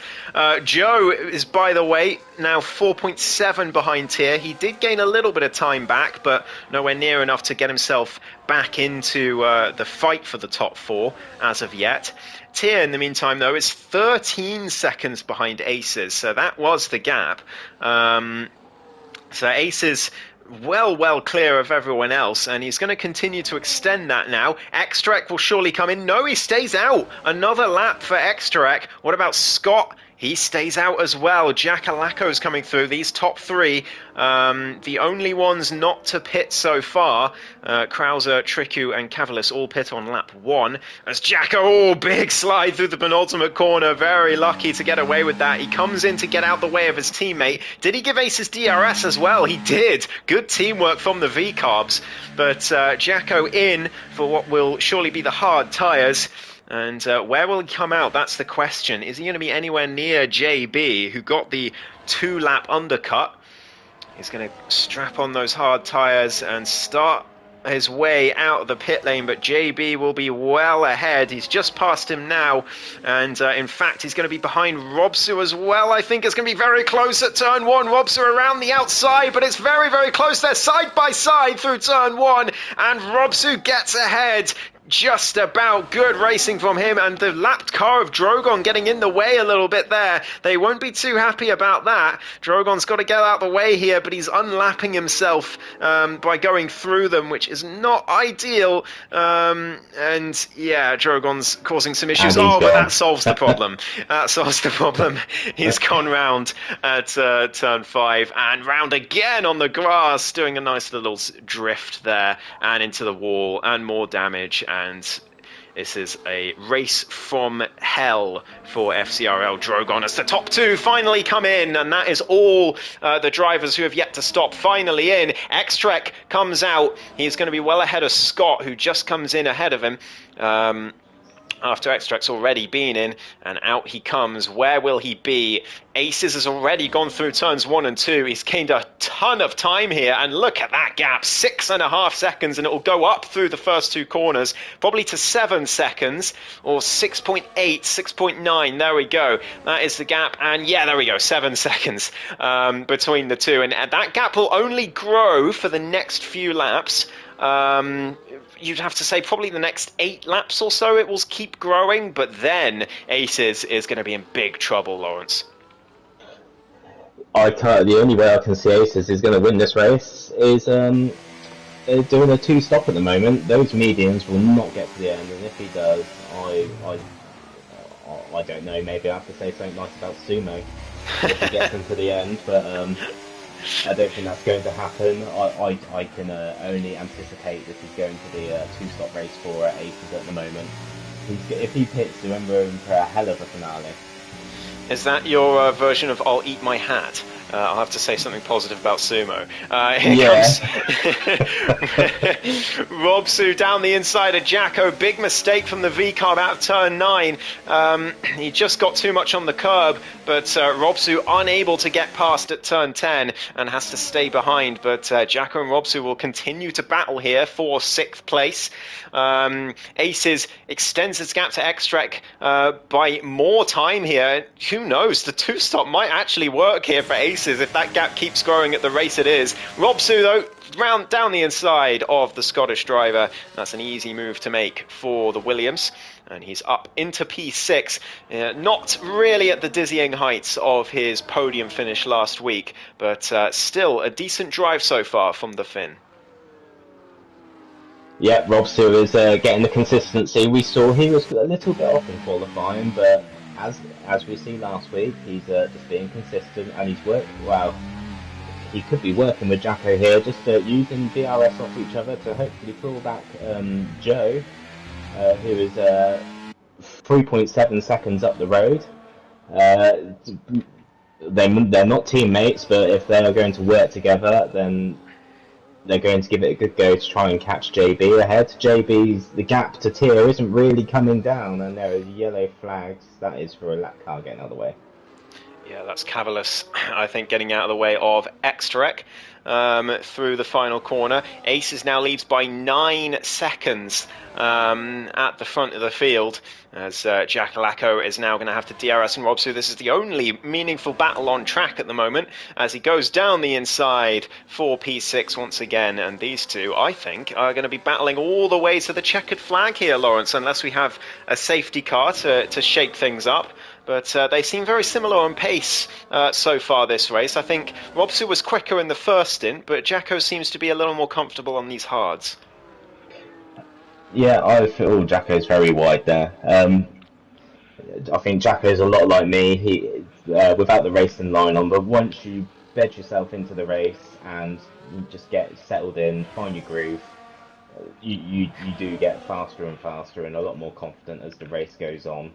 Joe is, by the way, now 4.7 behind Tier. He did gain a little bit of time back, but nowhere near enough to get himself back into the fight for the top 4 as of yet. Tier, in the meantime, though, is 13 seconds behind Aces, so that was the gap. So Aces well clear of everyone else, and he's going to continue to extend that now. Extrac will surely come in. No, he stays out. Another lap for Extrac. What about Scott? He stays out as well. Jackalako's coming through. These top 3, the only ones not to pit so far, Krauser, Triku, and Cavalis all pit on lap 1. As Jacko, big slide through the penultimate corner. Very lucky to get away with that. He comes in to get out the way of his teammate. Did he give Aces DRS as well? He did. Good teamwork from the V-Carbs. But Jacko in for what will surely be the hard tyres. And where will he come out? That's the question. Is he going to be anywhere near JB, who got the 2-lap undercut? He's going to strap on those hard tyres and start his way out of the pit lane, but JB will be well ahead. He's just passed him now, and in fact he's going to be behind Robsu as well. I think it's going to be very close at turn 1. Robsu around the outside, but it's very close. They're side by side through turn 1, and Robsu gets ahead. Just about. Good racing from him, and the lapped car of Drogon getting in the way a little bit there. They won't be too happy about that. Drogon's got to get out the way here, but he's unlapping himself by going through them, which is not ideal. And yeah, Drogon's causing some issues. But that solves the problem. That solves the problem. He's gone round at turn 5 and round again on the grass, doing a nice little drift there and into the wall and more damage. And this is a race from hell for FCRL Drogon as the top 2 finally come in, and that is all the drivers who have yet to stop finally in. Extrek comes out. He's going to be well ahead of Scott, who just comes in ahead of him. After Extract's already been in, and out he comes. Where will he be? Aces has already gone through turns 1 and 2. He's gained a ton of time here, and look at that gap, 6.5 seconds, and it will go up through the first 2 corners, probably to 7 seconds, or 6.8, 6.9, there we go. That is the gap, and yeah, there we go, 7 seconds between the 2, and that gap will only grow for the next few laps. You'd have to say probably the next 8 laps or so it will keep growing, but then Aces is going to be in big trouble, Lawrence. The only way I can see Aces is going to win this race is doing a 2-stop at the moment. Those mediums will not get to the end, and if he does, I don't know, maybe I have to say something nice about Sumo if he gets into the end, but I don't think that's going to happen. I can only anticipate this is going to be a 2-stop race for Aces at the moment. If he pits, remember him for a hell of a finale. Is that your version of I'll eat my hat? I'll have to say something positive about Sumo. Here comes Robsu down the inside of Jacko. Big mistake from the V-Carb out of turn 9. He just got too much on the curb, but Robsu unable to get past at turn 10 and has to stay behind. But Jacko and Robsu will continue to battle here for 6th place. Aces extends his gap to Extrek by more time here. Who knows? The 2-stop might actually work here for Aces if that gap keeps growing at the rate it is. Robsu, though, round down the inside of the Scottish driver. That's an easy move to make for the Williams. And he's up into P6. Not really at the dizzying heights of his podium finish last week, but still a decent drive so far from the Finn. Yeah, Robsu is getting the consistency. We saw he was a little bit off in qualifying, but as we see last week, he's just being consistent, and he's worked well. He could be working with Jacko here, just using DRS off each other to hopefully pull back Joe, who is 3.7 seconds up the road. They're not teammates, but if they are going to work together, then they're going to give it a good go to try and catch JB ahead. The gap to Tier isn't really coming down, and there are yellow flags. That is for a lap car getting out of the way. Yeah, that's Cavalis, I think, getting out of the way of Extrek through the final corner. Aces now leads by 9 seconds at the front of the field, as Jack Alacco is now going to have to DRS and Robsu. This is the only meaningful battle on track at the moment, as he goes down the inside for P6 once again. And these two, I think, are going to be battling all the way to the checkered flag here, Lawrence, unless we have a safety car to shake things up. But they seem very similar on pace so far this race. I think Robsu was quicker in the first stint, but Jacko seems to be a little more comfortable on these hards. Yeah, I feel Jacko's very wide there. I think Jacko's a lot like me. He without the racing line on, but once you bed yourself into the race and you just get settled in, find your groove, you do get faster and faster and a lot more confident as the race goes on.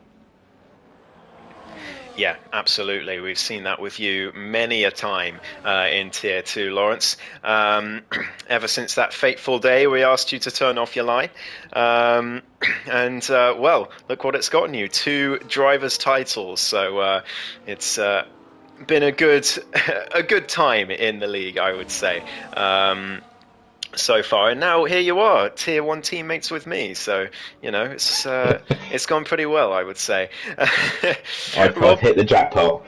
Yeah, absolutely. We've seen that with you many a time in Tier 2, Lawrence. Ever since that fateful day we asked you to turn off your line. Well, look what it's gotten you. 2 drivers' titles. So it's been a good time in the league, I would say. So far, and now here you are, Tier 1 teammates with me. So it's gone pretty well, I would say. I've hit the jackpot.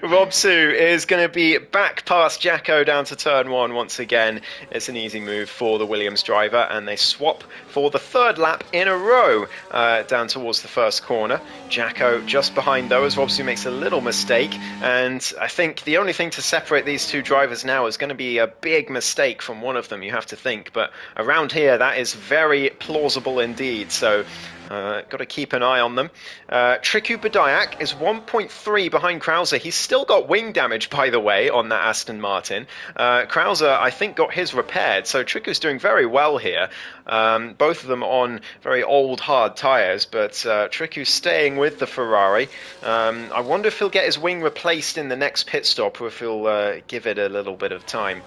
Robsu is going to be back past Jacko down to turn 1 once again. It's an easy move for the Williams driver, and they swap for the 3rd lap in a row down towards the first corner. Jacko just behind though, as Robsu makes a little mistake, and I think the only thing to separate these 2 drivers now is going to be a big mistake from one of them, you have to think, but around here that is very plausible indeed, so got to keep an eye on them. Triku Badayak is 1.3 behind Krauser. He's still got wing damage, by the way, on that Aston Martin. Krauser, I think, got his repaired, so Triku's doing very well here. Both of them on very old, hard tyres, but Triku's staying with the Ferrari. I wonder if he'll get his wing replaced in the next pit stop, or if he'll give it a little bit of time.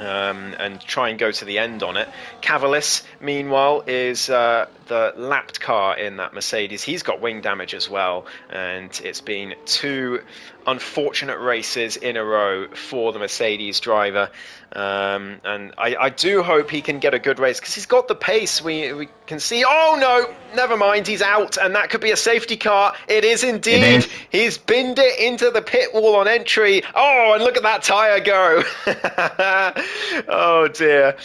And try and go to the end on it. Cavalis, meanwhile, is the lapped car in that Mercedes. He's got wing damage as well, and it's been 2 unfortunate races in a row for the Mercedes driver. And I do hope he can get a good race, because he's got the pace. We can see, oh no, never mind, he's out, and that could be a safety car. It is indeed. It is. He's binned it into the pit wall on entry. Oh, and look at that tyre go. Oh dear.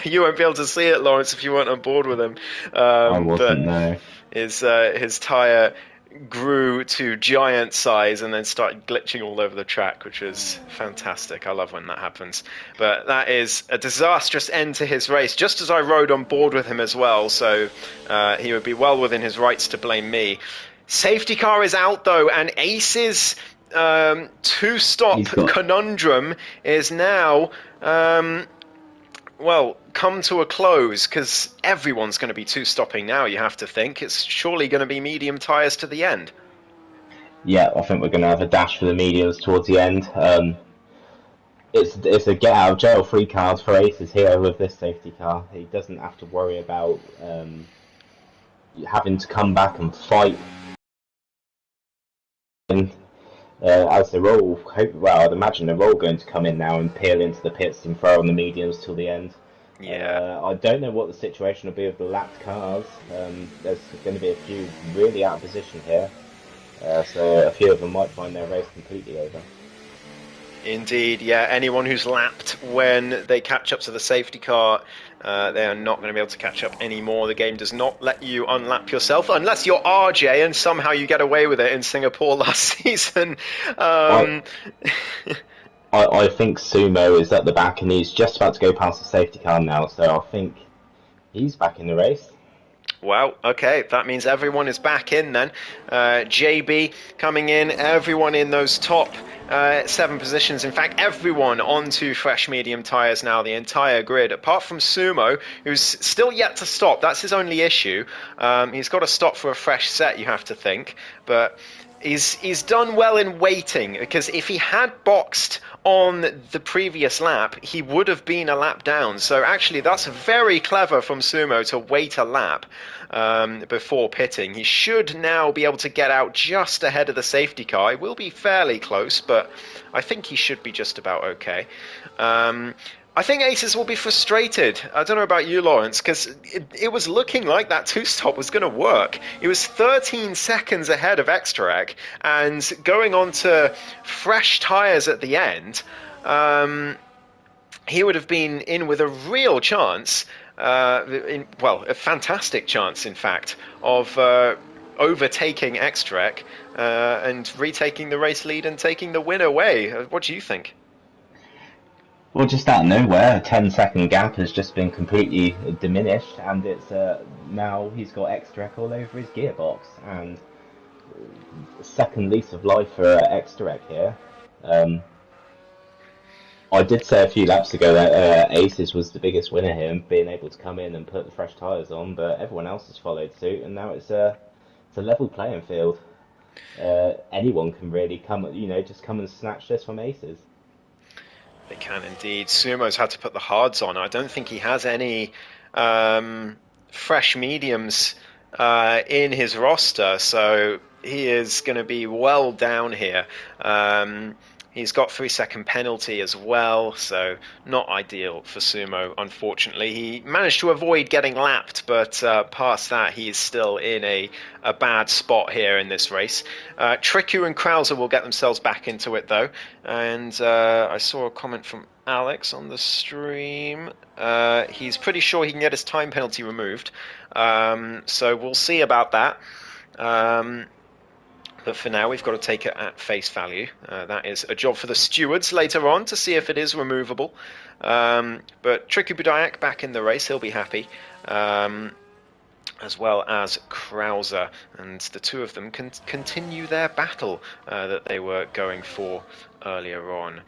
You won't be able to see it, Lawrence, if you weren't on board with him. I wasn't, no. His tyre grew to giant size and then started glitching all over the track, which was fantastic. I love when that happens. But that is a disastrous end to his race, just as I rode on board with him as well, so he would be well within his rights to blame me. Safety car is out though, and Ace's 2-stop conundrum is now come to a close, because everyone's going to be 2-stopping now, you have to think. It's surely going to be medium tyres to the end. Yeah, I think we're going to have a dash for the mediums towards the end. It's a get-out-of-jail-free card for Aces here with this safety car. He doesn't have to worry about having to come back and fight. As they're all, I'd imagine they're all going to come in now and peel into the pits and throw on the mediums till the end. Yeah. I don't know what the situation will be with the lapped cars. There's going to be a few really out of position here, so a few of them might find their race completely over. Indeed, yeah. Anyone who's lapped when they catch up to the safety car, they are not going to be able to catch up anymore. The game does not let you unlap yourself, unless you're RJ and somehow you get away with it in Singapore last season. I think Sumo is at the back and he's just about to go past the safety car now, so I think he's back in the race. Well, okay, that means everyone is back in then. JB coming in, everyone in those top 7 positions. In fact, everyone onto fresh medium tyres now, the entire grid, apart from Sumo, who's still yet to stop. That's his only issue. He's got to stop for a fresh set, you have to think. But he's done well in waiting, because if he had boxed on the previous lap, he would have been a lap down. So actually, that's very clever from Sumo to wait a lap before pitting. He should now be able to get out just ahead of the safety car. It will be fairly close, but I think he should be just about okay. I think Aces will be frustrated. I don't know about you, Lawrence, because it was looking like that two-stop was going to work. It was 13 seconds ahead of Extrac, and going on to fresh tyres at the end, he would have been in with a real chance, a fantastic chance, in fact, of overtaking Extrac and retaking the race lead and taking the win away. What do you think? Well, just out of nowhere, a 10-second gap has just been completely diminished, and it's now he's got Extrac all over his gearbox, and second lease of life for Extrac here. I did say a few laps ago that Aces was the biggest winner here, and being able to come in and put the fresh tyres on, but everyone else has followed suit, and now it's a level playing field. Anyone can really come, just come and snatch this from Aces. They can indeed. Sumo's had to put the hards on. I don't think he has any fresh mediums in his roster, so he is going to be well down here. He's got 3-second penalty as well, so not ideal for Sumo, unfortunately. He managed to avoid getting lapped, but past that, he is still in a bad spot here in this race. Triku and Krauser will get themselves back into it, though. And I saw a comment from Alex on the stream. He's pretty sure he can get his time penalty removed, so we'll see about that. But for now, we've got to take it at face value. That is a job for the stewards later on to see if it is removable. But Tricky Budayak back in the race, he'll be happy. As well as Krauser. And the two of them can continue their battle that they were going for earlier on.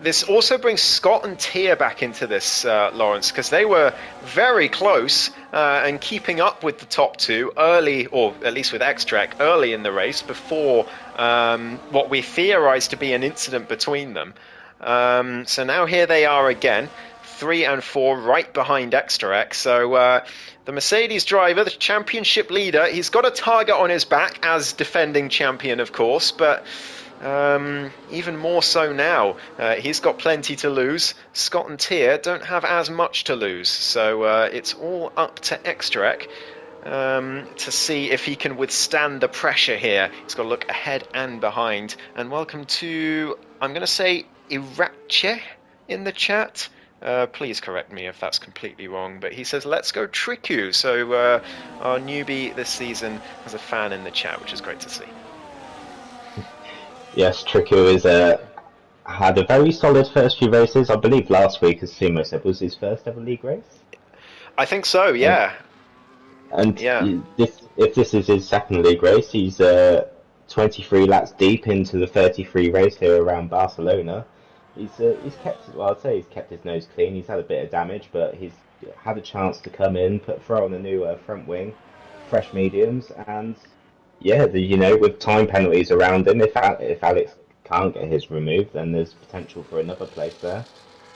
This also brings Scott and Tia back into this, Lawrence, because they were very close and keeping up with the top two early, or at least with Extrac, early in the race before what we theorised to be an incident between them. So now here they are again, 3 and 4 right behind Extrac. So the Mercedes driver, the championship leader, he's got a target on his back as defending champion, of course, but even more so now. He's got plenty to lose. Scott and Tia don't have as much to lose, so it's all up to Extrac to see if he can withstand the pressure here. He's got to look ahead and behind. And welcome to, I'm going to say, Irache in the chat. Please correct me if that's completely wrong, but he says, let's go Triku. So our newbie this season has a fan in the chat, which is great to see. Yes, Triku is had a very solid first few races. I believe last week, as Sumo said, was his first ever league race. I think so, yeah. And if this is his second league race, he's 23 laps deep into the 33 race here around Barcelona. He's kept, well, I'd say he's kept his nose clean. He's had a bit of damage, but he's had a chance to come in, throw on a new front wing, fresh mediums, and yeah, with time penalties around him, if Alex can't get his removed, then there's potential for another place there.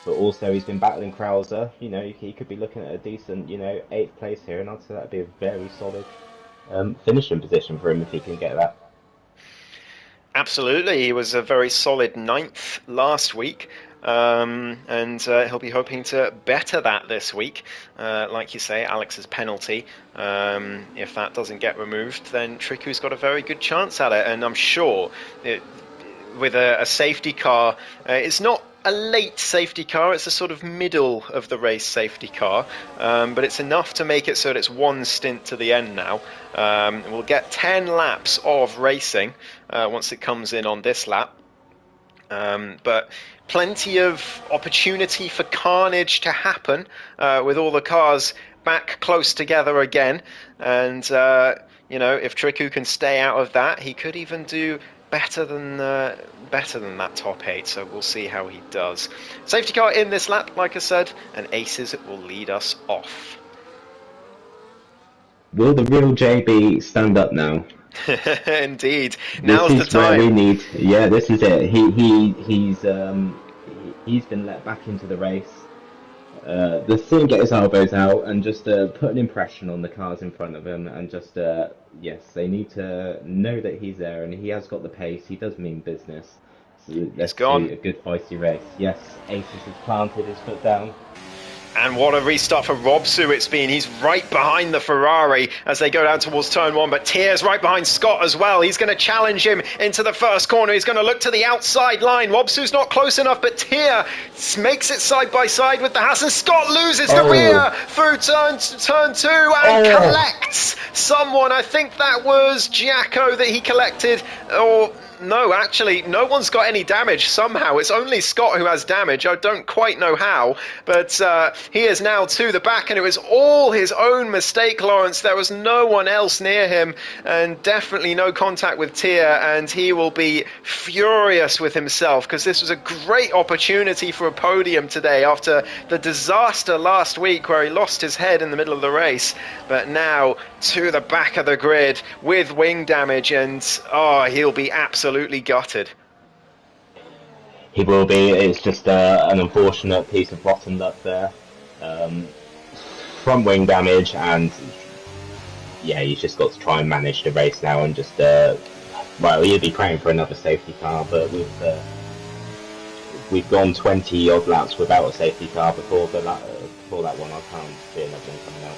But also, he's been battling Krauser. He could be looking at a decent, 8th place here, and I'd say that'd be a very solid finishing position for him if he can get that. Absolutely, he was a very solid 9th last week. And he'll be hoping to better that this week. Like you say, Alex's penalty, if that doesn't get removed, then Triku's got a very good chance at it. And I'm sure with a safety car, it's not a late safety car, it's a sort of middle of the race safety car, but it's enough to make it so that it's one stint to the end now. We'll get 10 laps of racing once it comes in on this lap. But plenty of opportunity for carnage to happen with all the cars back close together again. And, if Triku can stay out of that, he could even do better than that top 8. So we'll see how he does. Safety car in this lap, like I said, and Aces will lead us off. Will the real JB stand up now? Indeed. Now's the time. This is where we need. Yeah, this is it. He's been let back into the race. The thing, get his elbows out and just put an impression on the cars in front of him, and just yes, they need to know that he's there and he has got the pace. He does mean business. So let's see a good feisty race. Yes, Aces has planted his foot down. And what a restart for Robsu it's been. He's right behind the Ferrari as they go down towards turn 1, but Tier's right behind Scott as well. He's going to challenge him into the first corner. He's going to look to the outside line. Robsu's not close enough, but Tier makes it side by side with the Haas, and Scott loses the rear through turn 2 and collects someone. I think that was Jacko that he collected, or... No, actually, no one's got any damage somehow. It's only Scott who has damage. I don't quite know how, but he is now to the back, and it was all his own mistake, Lawrence. There was no one else near him, and definitely no contact with Tier, and he will be furious with himself, because this was a great opportunity for a podium today after the disaster last week where he lost his head in the middle of the race. But now to the back of the grid with wing damage, and he'll be absolutely gutted. He will be. It's just an unfortunate piece of rotten luck there. Front wing damage, and yeah, he's just got to try and manage the race now and just well, he'll be praying for another safety car, but we've gone 20 odd laps without a safety car before that one. I can't see another one coming out.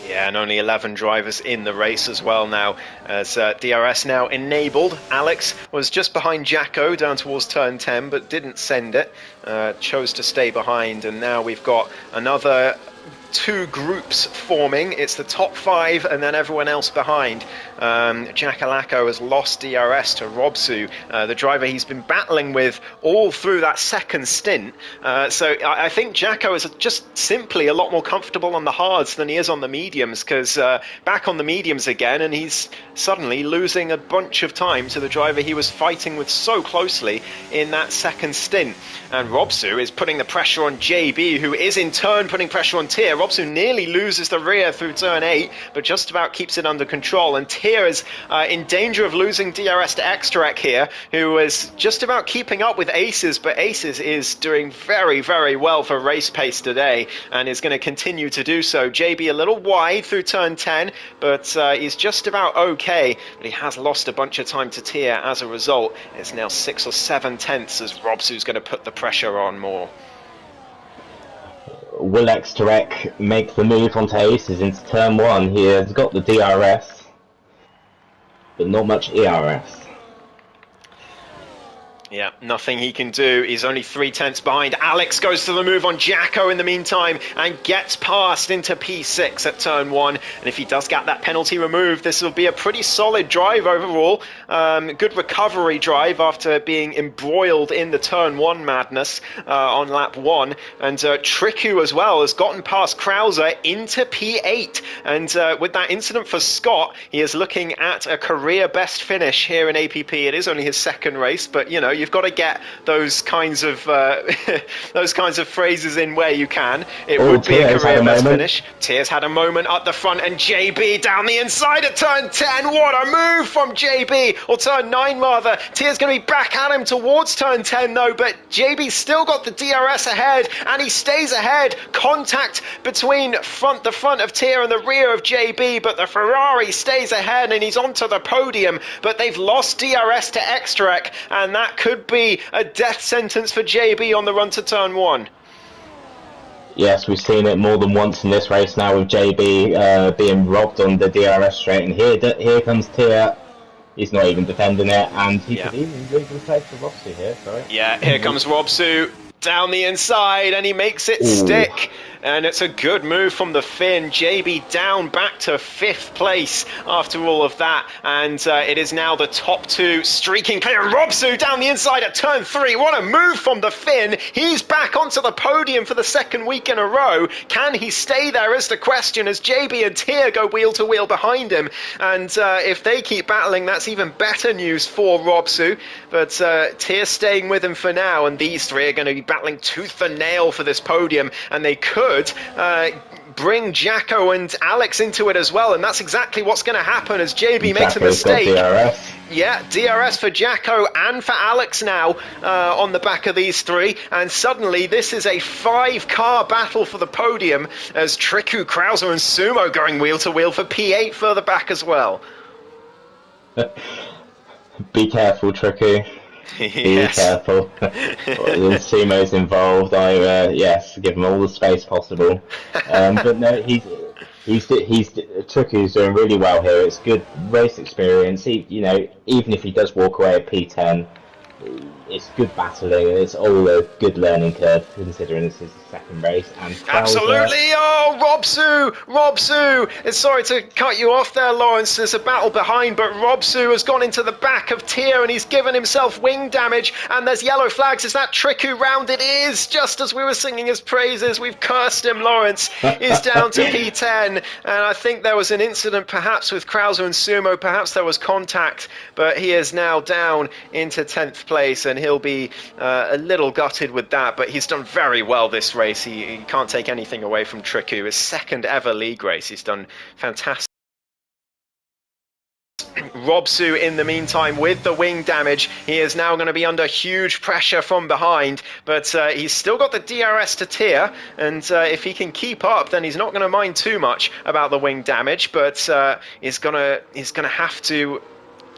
Yeah, and only 11 drivers in the race as well now, as DRS now enabled. Alex was just behind Jacko down towards turn 10, but didn't send it, chose to stay behind, and now we've got another 2 groups forming. It's the top 5 and then everyone else behind. Jackalacko has lost DRS to Robsu, the driver he's been battling with all through that second stint. So I think Jacko is just simply a lot more comfortable on the hards than he is on the mediums, because back on the mediums again, and he's suddenly losing a bunch of time to the driver he was fighting with so closely in that second stint. And Robsu is putting the pressure on JB, who is in turn putting pressure on Tier. Robsu nearly loses the rear through turn 8, but just about keeps it under control. And Tier is in danger of losing DRS to Extraek here, who is just about keeping up with Aces, but Aces is doing very, very well for race pace today, and is going to continue to do so. JB a little wide through turn 10, but he's just about okay, but he has lost a bunch of time to Tier as a result. It's now 6 or 7 tenths as Robsu's going to put the pressure on more. Will Extraek make the move onto Aces into turn 1? He has got the DRS, but not much ERS. Yeah, nothing he can do. He's only 3 tenths behind. Alex goes to the move on Jacko in the meantime and gets past into P6 at turn 1. And if he does get that penalty removed, this will be a pretty solid drive overall. Good recovery drive after being embroiled in the turn 1 madness on lap 1. And Triku as well has gotten past Krauser into P8. And with that incident for Scott, he is looking at a career best finish here in APP. It is only his second race, but you know, you've got to get those kinds of phrases in where you can. It would be a career best finish. Tier's had a moment up the front, and JB down the inside at turn 10. What a move from JB, or turn 9 rather. Tier's going to be back at him towards turn 10 though, but JB's still got the DRS ahead, and he stays ahead. Contact between the front of Tier and the rear of JB, but the Ferrari stays ahead and he's onto the podium. But they've lost DRS to Extraek, and that could be a death sentence for JB on the run to turn 1. Yes, we've seen it more than once in this race now with JB being robbed on the DRS straight, and here comes Tier. He's not even defending it, and he could even lose the place for Robsu here, sorry. Yeah, here comes Robsu down the inside, and he makes it stick. and it's a good move from the Finn. JB down back to 5th place after all of that, and it is now the top two streaking clear. Robsu down the inside at turn 3. What a move from the Finn. He's back onto the podium for the second week in a row. Can he stay there is the question, as JB and Tier go wheel to wheel behind him, and if they keep battling, that's even better news for Robsu. But Tier staying with him for now, and these three are going to be battling tooth and nail for this podium, and they could bring Jacko and Alex into it as well, and that's exactly what's going to happen as JB makes a mistake. Yeah, DRS for Jacko and for Alex now on the back of these three, and suddenly this is a 5-car battle for the podium as Triku, Krauser and Sumo going wheel to wheel for P8 further back as well. Be careful, Triku. Be careful. Sumo's involved. Yes, give him all the space possible. But no, Triku's doing really well here. It's good race experience. Even if he does walk away at P10, it's good battling, and it's all a good learning curve considering this is the second race. And absolutely. Oh, Robsu! Sorry to cut you off there, Lawrence. There's a battle behind, but Robsu has gone into the back of Tier and he's given himself wing damage, and there's yellow flags. Is that Triku round? It is, just as we were singing his praises. We've cursed him. Lawrence is down to P10, and I think there was an incident perhaps with Krauser and Sumo. Perhaps there was contact, but he is now down into 10th place, and he'll be a little gutted with that, but he's done very well this race. He can't take anything away from Triku. His second ever league race. He's done fantastic. Robsu, in the meantime, with the wing damage, he is now going to be under huge pressure from behind, but he's still got the DRS to Tier, and if he can keep up, then he's not going to mind too much about the wing damage, but he's going to have to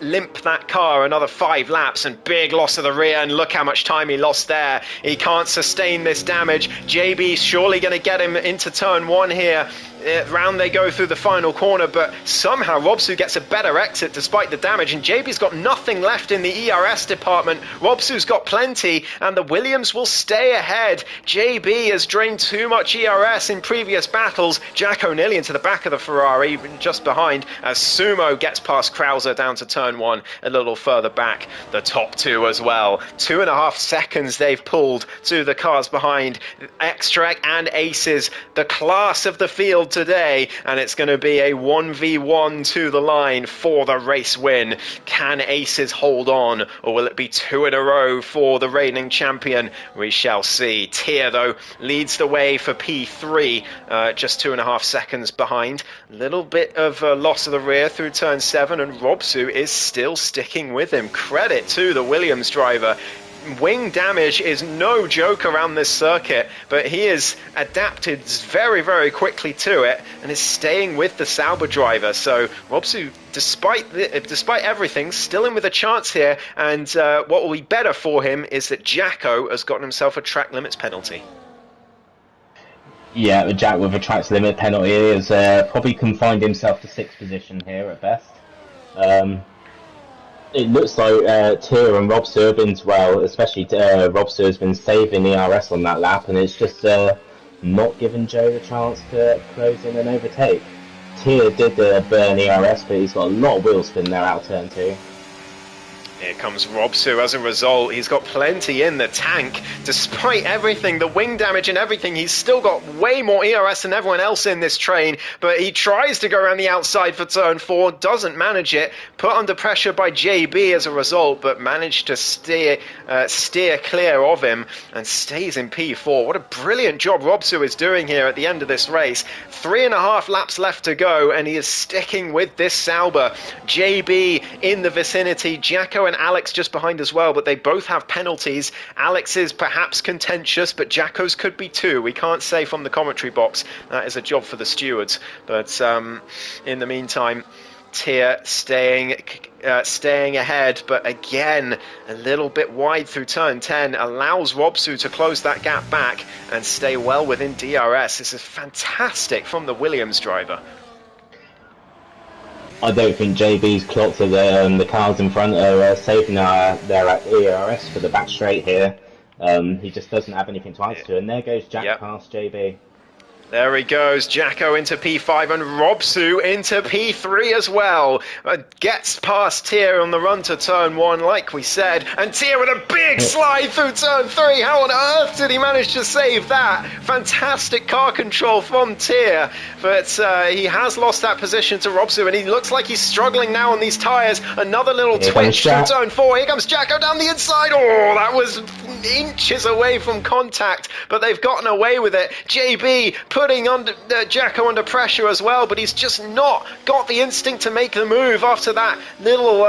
limp that car another 5 laps, and big loss of the rear, and look how much time he lost there. He can't sustain this damage. JB's surely going to get him into turn 1 here. Round they go through the final corner, but somehow Robsu gets a better exit despite the damage, and JB's got nothing left in the ERS department. Robsu's got plenty, and the Williams will stay ahead. JB has drained too much ERS in previous battles. Jacko nearly into the back of the Ferrari, just behind, as Sumo gets past Krauser down to turn 1 a little further back. The top two as well. 2.5 seconds they've pulled to the cars behind. X-Trek and Aces, the class of the field today, and it's going to be a 1v1 to the line for the race win. Can Aces hold on, or will it be 2 in a row for the reigning champion? We shall see. Tier, though, leads the way for P3, just 2.5 seconds behind. Little bit of a loss of the rear through turn 7, and Robsu is still sticking with him. Credit to the Williams driver. Wing damage is no joke around this circuit, but he has adapted very, very quickly to it and is staying with the Sauber driver. So Robsu, despite everything, still in with a chance here, and what will be better for him is that Jacko has gotten himself a track limits penalty. Yeah, Jack with a track limit penalty has probably confined himself to 6th position here at best. It looks like Tier and Robsu have been, well, especially Robsu has been saving ERS on that lap, and it's just not giving Joe the chance to close in and overtake. Tier did burn ERS, but he's got a lot of wheel spin there out of turn 2. Here comes Robsu. As a result, he's got plenty in the tank. Despite everything, the wing damage and everything, he's still got way more ERS than everyone else in this train, but he tries to go around the outside for turn 4, doesn't manage it, put under pressure by JB as a result, but managed to steer clear of him and stays in P4. What a brilliant job Robsu is doing here at the end of this race. 3.5 laps left to go, and he is sticking with this Sauber. JB in the vicinity, Jacko and Alex just behind as well, but they both have penalties. Alex is perhaps contentious, but Jacko's could be too. We can't say from the commentary box. That is a job for the stewards. But in the meantime, Tier staying ahead, but again a little bit wide through turn 10, allows Robsu to close that gap back and stay well within DRS. This is fantastic from the Williams driver. I don't think JB's clocked the cars in front are saving their ERS for the back straight here. He just doesn't have anything to answer to, and there goes Jack past JB. There he goes, Jacko into P5 and Robsu into P3 as well. Gets past Tier on the run to turn 1, like we said, and Tier with a big slide through turn 3. How on earth did he manage to save that? Fantastic car control from Tier, but he has lost that position to Robsu, and he looks like he's struggling now on these tyres. Another little twitch through turn 4. Here comes Jacko down the inside. Oh, that was inches away from contact, but they've gotten away with it. JB putting Jacko under pressure as well, but he's just not got the instinct to make the move after that little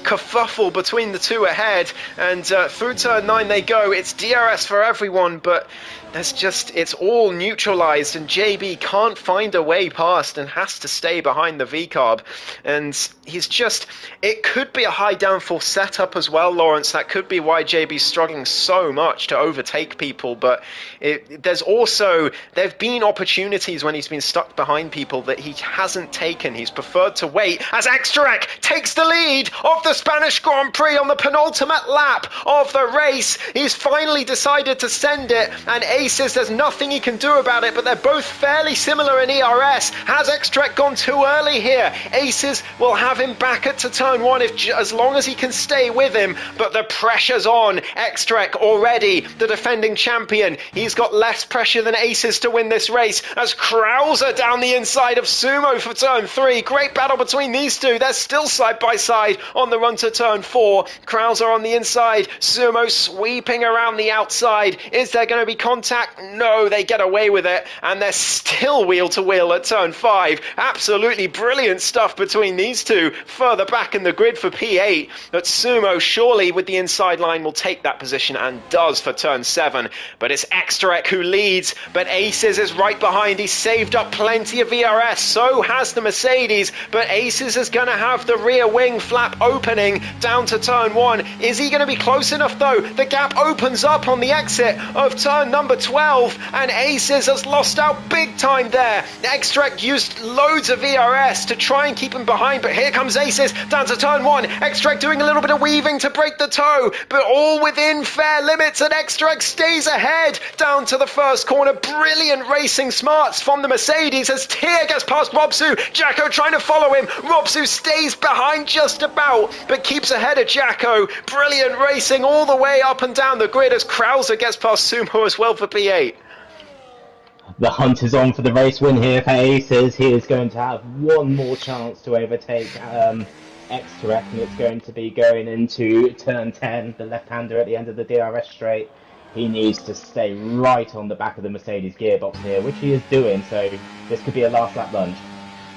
kerfuffle between the two ahead. And through turn 9 they go. It's DRS for everyone, but it's all neutralized, and JB can't find a way past and has to stay behind the V-carb. And it could be a high downforce setup as well, Lawrence. That could be why JB's struggling so much to overtake people, but there've been opportunities when he's been stuck behind people that he hasn't taken. He's preferred to wait as Extrac takes the lead of the Spanish Grand Prix on the penultimate lap of the race. He's finally decided to send it, and Aces, there's nothing he can do about it, but they're both fairly similar in ERS. Has Extrac gone too early here? Aces will have him back at to turn 1 as long as he can stay with him, but the pressure's on. Extrac already the defending champion. He's got less pressure than Aces to win this race as Krauser down the inside of Sumo for turn 3. Great battle between these two. They're still side by side on the run to turn 4. Krauser on the inside, Sumo sweeping around the outside. Is there going to be contact? No, they get away with it, and they're still wheel to wheel at turn 5. Absolutely brilliant stuff between these two further back in the grid for P8, but Sumo surely with the inside line will take that position, and does for turn 7. But it's Extraek who leads, but Aces is right behind. He's saved up plenty of VRS, so has the Mercedes, but Aces is going to have the rear wing flap opening down to turn 1. Is he going to be close enough though? The gap opens up on the exit of turn number 12, and Aces has lost out big time there. Extract used loads of VRS to try and keep him behind, but here comes Aces down to turn 1. Extract doing a little bit of weaving to break the toe, but all within fair limits, and Extract stays ahead down to the first corner. Brilliant racing smarts from the Mercedes as Tier gets past Robsu. Jacko trying to follow him. Robsu stays behind just about, but keeps ahead of Jacko. Brilliant racing all the way up and down the grid as Krauser gets past Sumo as well for P8. The hunt is on for the race win here for Aces. He is going to have one more chance to overtake Extrac, and it's going to be going into turn 10, the left-hander at the end of the DRS straight. He needs to stay right on the back of the Mercedes gearbox here, which he is doing, so this could be a last lap lunge.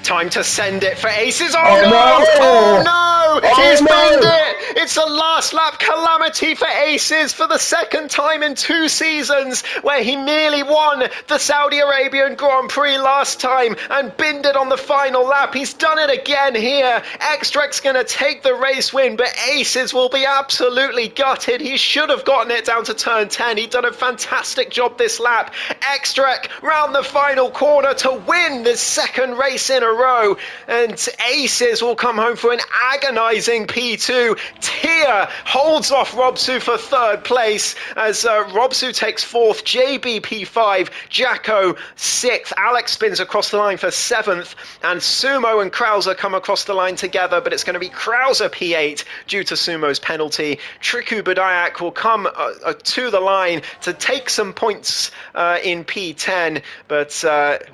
Time to send it for Aces. Oh no! Oh no! He's made it! It's a last lap calamity for Aces for the second time in 2 seasons, where he nearly won the Saudi Arabian Grand Prix last time and binned it on the final lap. He's done it again here. Extrac's going to take the race win, but Aces will be absolutely gutted. He should have gotten it down to turn 10. He'd done a fantastic job this lap. Extrac round the final corner to win this second race in a row, and Aces will come home for an agonizing P2. Tier holds off Robsu for 3rd place as Robsu takes 4th, JB P5, Jacko 6th, Alex spins across the line for 7th, and Sumo and Krauser come across the line together, but it's going to be Krauser P8 due to Sumo's penalty. Triku Badayak will come to the line to take some points in P10, but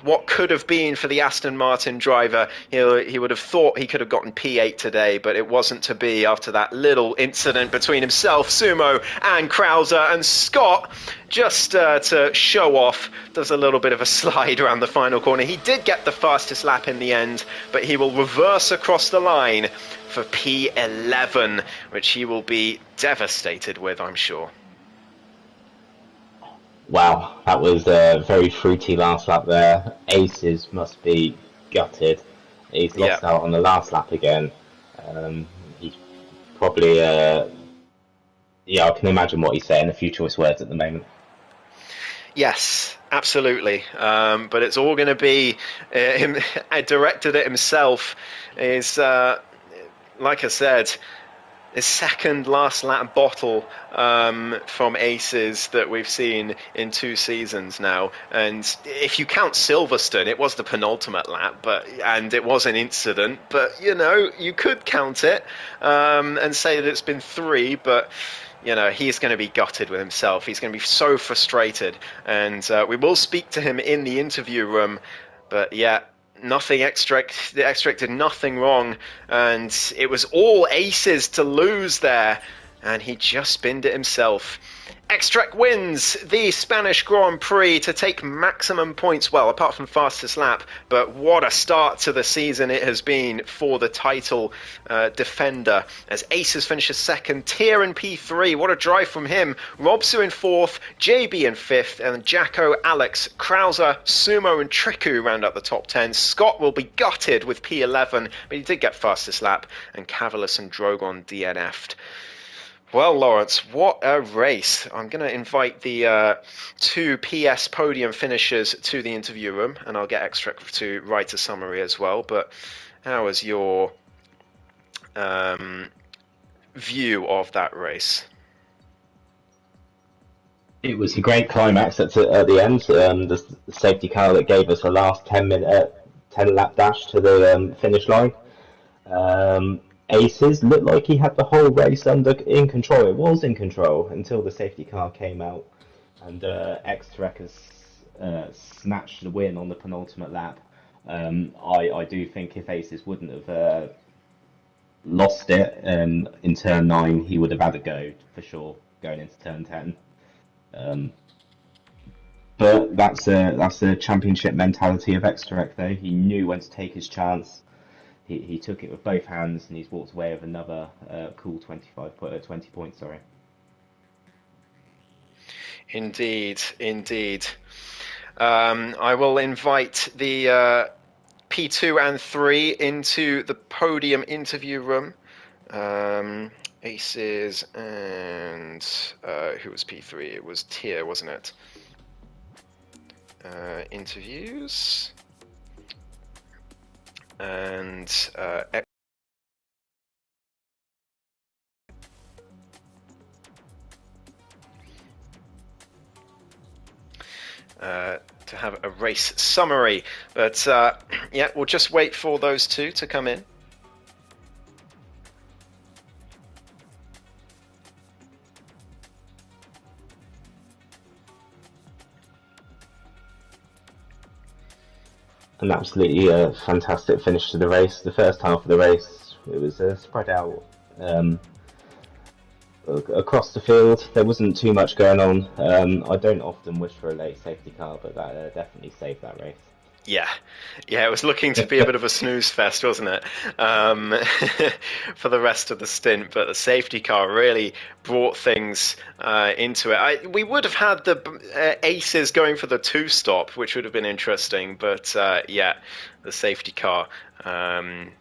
what could have been for the Aston Martin driver, he would have thought he could have gotten P8 today, but it wasn't to be after that little incident between himself, Sumo, and Krauser. And Scott, just to show off, does a little bit of a slide around the final corner. He did get the fastest lap in the end, but he will reverse across the line for P11, which he will be devastated with, I'm sure. Wow, that was a very fruity last lap there. Aces must be gutted. He's lost out on the last lap again. He's probably, I can imagine what he's saying, a few choice words at the moment. Yes, absolutely. But it's all going to be him directed at himself. Is like I said, His second last lap bottle from Aces that we've seen in 2 seasons now. And if you count Silverstone, it was the penultimate lap, and it was an incident. But, you could count it and say that it's been 3, but... he's going to be gutted with himself. He's going to be so frustrated. And we will speak to him in the interview room. But yeah, nothing Extract did nothing wrong. And it was all aces to lose there. And he just spinned it himself. Extract wins the Spanish Grand Prix to take maximum points, well, apart from fastest lap, but what a start to the season it has been for the title defender, as Aces finishes second, Tier in P3, what a drive from him, Robsu in fourth, JB in fifth, and Jacko, Alex, Krauser, Sumo and Triku round up the top 10. Scott will be gutted with P11, but he did get fastest lap, and Cavalis and Drogon DNF'd. Well, Lawrence, what a race. I'm going to invite the 2 PS podium finishers to the interview room, and I'll get Extract to write a summary as well. But how was your view of that race? It was a great climax at the end. The safety car that gave us the last 10 lap dash to the finish line. Aces looked like he had the whole race in control. It was in control until the safety car came out, and X-Trek snatched the win on the penultimate lap. I do think if Aces wouldn't have lost it in turn 9, he would have had a go for sure going into turn 10. But that's the championship mentality of X-Trek, though. He knew when to take his chance. He took it with both hands, and he's walked away with another cool 20 points. Sorry. Indeed. I will invite the P2 and 3 into the podium interview room. Aces and who was P3? It was Tier, wasn't it? Interviews. And to have a race summary. But yeah, we'll just wait for those 2 to come in. An absolutely fantastic finish to the race. The first half of the race, it was spread out across the field. There wasn't too much going on. I don't often wish for a late safety car, but that definitely saved that race. Yeah, it was looking to be a bit of a snooze fest, wasn't it, for the rest of the stint, but the safety car really brought things into it. We would have had the Aces going for the 2-stop, which would have been interesting, but yeah, the safety car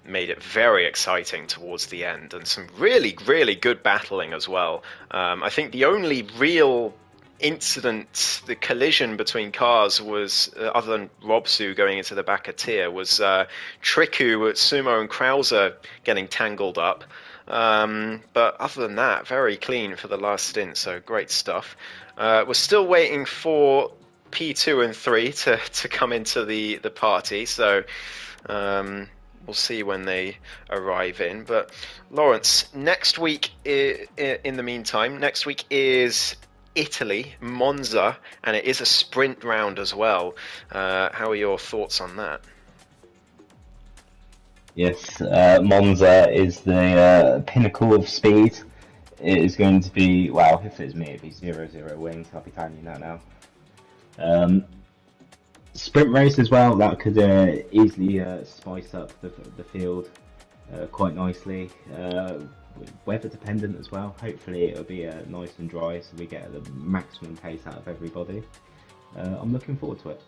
made it very exciting towards the end, and some really, really good battling as well. I think the only real incident, the collision between cars was, other than Robsu going into the back of Tier, was Triku, Sumo and Krauser getting tangled up. But other than that, very clean for the last stint, so great stuff. We're still waiting for P2 and 3 to come into the party, so we'll see when they arrive in. But Lawrence, next week, in the meantime, next week is Italy, Monza, and it is a sprint round as well. How are your thoughts on that? Yes, Monza is the pinnacle of speed. It is going to be, well, if it's me, it'd be 0-0 wins. I'll be telling you that now. Sprint race as well, that could easily spice up the field quite nicely. Weather dependent as well. Hopefully it'll be nice and dry, so we get the maximum pace out of everybody. I'm looking forward to it.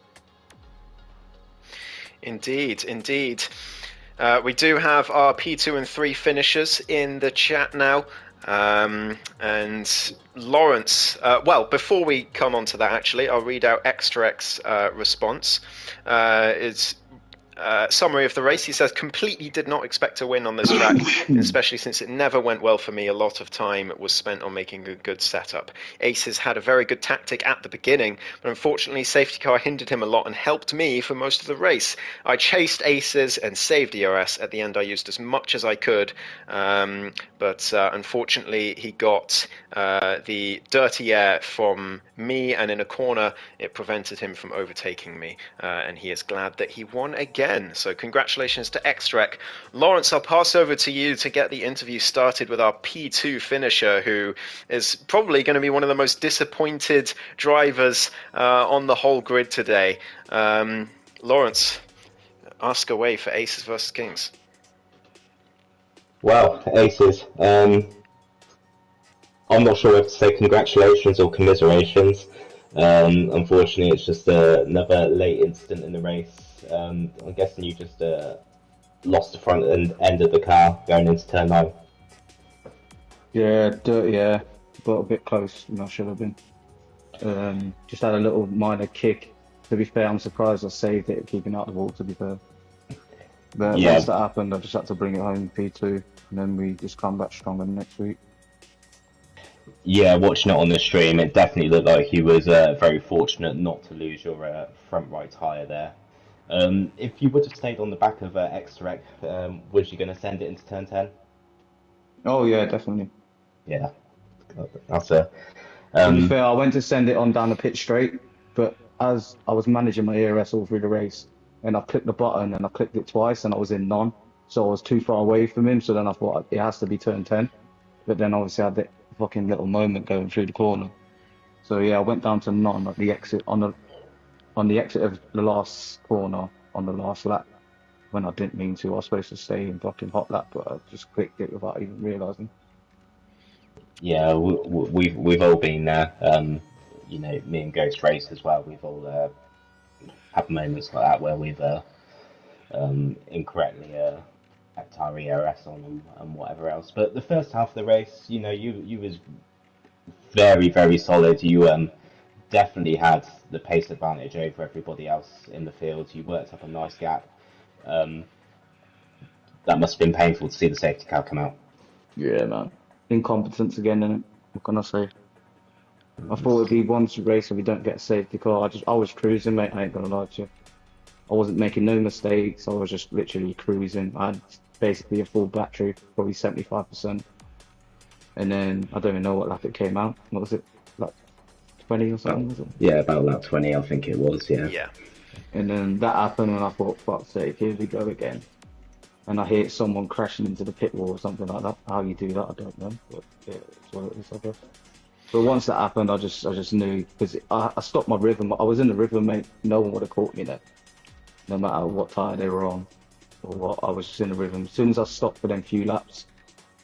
Indeed. We do have our P2 and 3 finishers in the chat now. And Lawrence, well, before we come on to that, actually, I'll read out Extra X response. It's summary of the race. He says, completely did not expect to win on this track, especially since it never went well for me. A lot of time was spent on making a good setup. Aces had a very good tactic at the beginning, but unfortunately safety car hindered him a lot and helped me for most of the race. I chased Aces and saved ERS. At the end I used as much as I could, but unfortunately he got the dirty air from me, and in a corner it prevented him from overtaking me, and he is glad that he won again. So congratulations to Xtrek. Lawrence, I'll pass over to you to get the interview started with our P2 finisher, who is probably going to be one of the most disappointed drivers on the whole grid today. Lawrence, ask away for Aces versus Kings. Well, Aces, I'm not sure if to say congratulations or commiserations. Unfortunately, it's just another late incident in the race. I'm guessing you just lost the front end of the car going into turn 9. Yeah, dirty air. Got a bit close than I should have been. Just had a little minor kick. To be fair, I'm surprised I saved it, keeping out the wall, to be fair. But Yeah. once that happened, I just had to bring it home P2, and then we just come back stronger next week. Yeah, watching it on the stream, it definitely looked like you was very fortunate not to lose your front right tyre there. If you would have stayed on the back of Xtrek, was you going to send it into turn 10? Oh yeah, definitely. Yeah, that's a. To be fair, I went to send it on down the pit straight, but as I was managing my ERS all through the race, and I clicked the button and I clicked it twice and I was in none, so I was too far away from him, so then I thought it has to be turn 10, but then obviously I had that fucking little moment going through the corner. So yeah, I went down to none at the exit, on the exit of the last corner on the last lap, when I didn't mean to. I was supposed to stay in fucking hot lap, but I just clicked it without even realising. Yeah, we've all been there. You know, me and Ghost Race as well. We've all had moments like that where we've incorrectly kept our ERS on and whatever else. But the first half of the race, you know, you was very solid. You definitely had the pace advantage over everybody else in the field. You worked up a nice gap. That must have been painful to see the safety car come out. Yeah, man. Incompetence again, innit? What can I say? I thought it'd be one race if we don't get a safety car. I was cruising, mate. I ain't gonna lie to you. I wasn't making no mistakes. I was just literally cruising. I had basically a full battery, probably 75%. And then I don't even know what lap it came out. What was it? Like 20 or something? Was it? Yeah, about lap 20, I think it was. Yeah. And then that happened, and I thought, fuck's sake, here we go again. And I hear someone crashing into the pit wall or something like that. How you do that, I don't know. But yeah, it's what it is, I guess. But once that happened, I just knew, because I stopped my rhythm. I was in the rhythm, mate. No one would have caught me there, no matter what tyre they were on or what. I was just in the rhythm. As soon as I stopped for them few laps,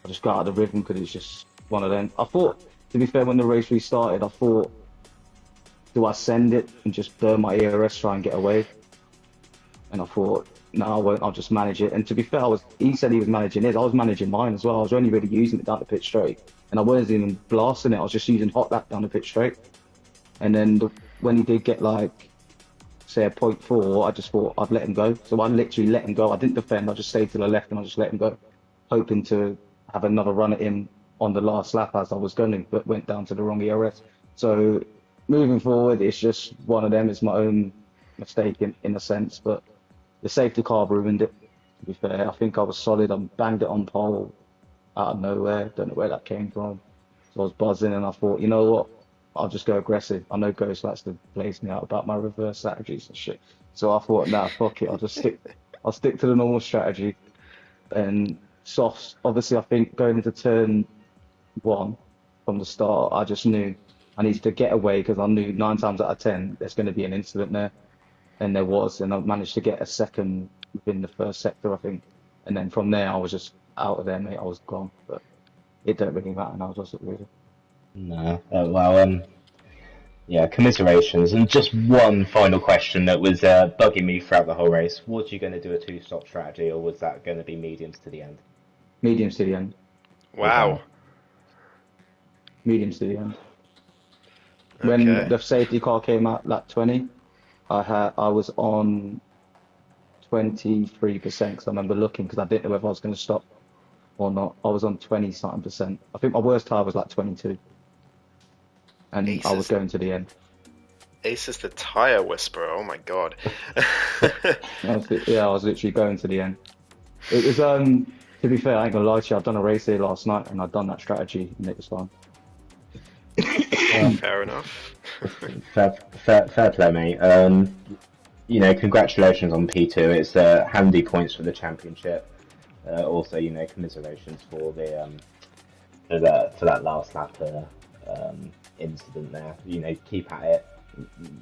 I just got out of the rhythm, because it's just one of them. I thought, to be fair, when the race restarted, I thought, do I send it and just burn my ERS, try and get away? And I thought, no, I won't. I'll just manage it. And to be fair, he said he was managing his. I was managing mine as well. I was only really using it down the pit straight, and I wasn't even blasting it. I was just using hot lap down the pit straight. And then when he did get like, say, a 0.4, I just thought I'd let him go. So I literally let him go. I didn't defend. I just stayed to the left and I just let him go, hoping to have another run at him on the last lap as I was going, but went down to the wrong ERS. So moving forward, it's just one of them. It's my own mistake in a sense, but the safety car ruined it, to be fair. I think I was solid. I banged it on pole out of nowhere. Don't know where that came from. So I was buzzing, and I thought, you know what? I'll just go aggressive. I know Ghost likes to blaze me out about my reverse strategies and shit. So I thought, nah, fuck it. I'll stick to the normal strategy. And softs, obviously, I think going into turn 1 from the start, I just knew I needed to get away, because I knew 9 times out of 10 there's going to be an incident there. And there was, and I managed to get a second within the first sector, I think. And then from there, I was just out of there, mate. I was gone. But it don't really matter now, does it, really? No. Yeah, commiserations. And just one final question that was bugging me throughout the whole race. Was you going to do a 2-stop strategy, or was that going to be mediums to the end? Mediums to the end. Wow. Mediums to the end. Okay. When the safety car came out, lap 20, I was on 23%, because I remember looking, because I didn't know whether I was going to stop or not. I was on 20 something percent. I think my worst tire was like 22, and I was going to the end. Ace is the tire whisperer. Oh my god. I was literally going to the end. It was to be fair, I ain't gonna lie to you, I've done a race here last night and I've done that strategy and it was fine. Fair enough. Fair play, mate. You know, congratulations on P2. It's handy points for the championship. Also, you know, commiserations for the for that last lap incident there. You know, keep at it.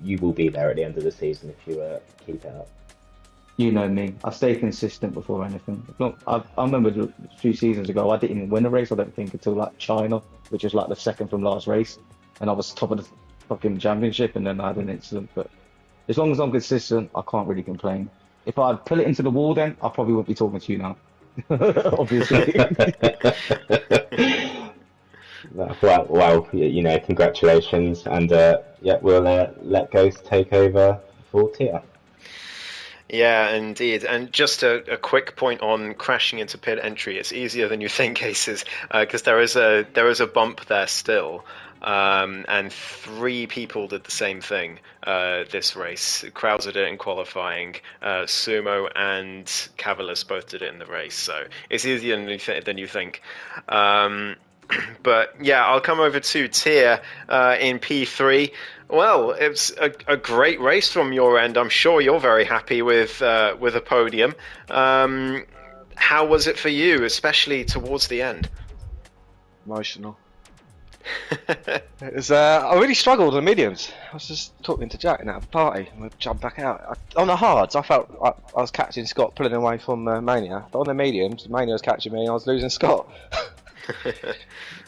You will be there at the end of the season if you keep it up. You know me, I stay consistent before anything. Look, I remember a few seasons ago, I didn't even win a race, I don't think, until like China, which was like the second from last race, and I was top of the fucking championship, and then I had an incident. But as long as I'm consistent, I can't really complain. If I'd pull it into the wall, then I probably wouldn't be talking to you now. Obviously. Well, you know, congratulations, and yeah, we'll let Ghost take over full tier. Yeah, indeed. And just a quick point on crashing into pit entry. It's easier than you think, Aces, because there is a bump there still. And 3 people did the same thing this race. Krauser did it in qualifying. Sumo and Cavalis both did it in the race. So it's easier than you think. But yeah, I'll come over to Tier in P3. Well, it's a great race from your end. I'm sure you're very happy with a podium. How was it for you, especially towards the end? Emotional. It was, I really struggled on the mediums. I was just talking to Jack in that party, and we jumped back out. On the hards, I felt like I was catching Scott, pulling away from Mania. But on the mediums, Mania was catching me, and I was losing Scott.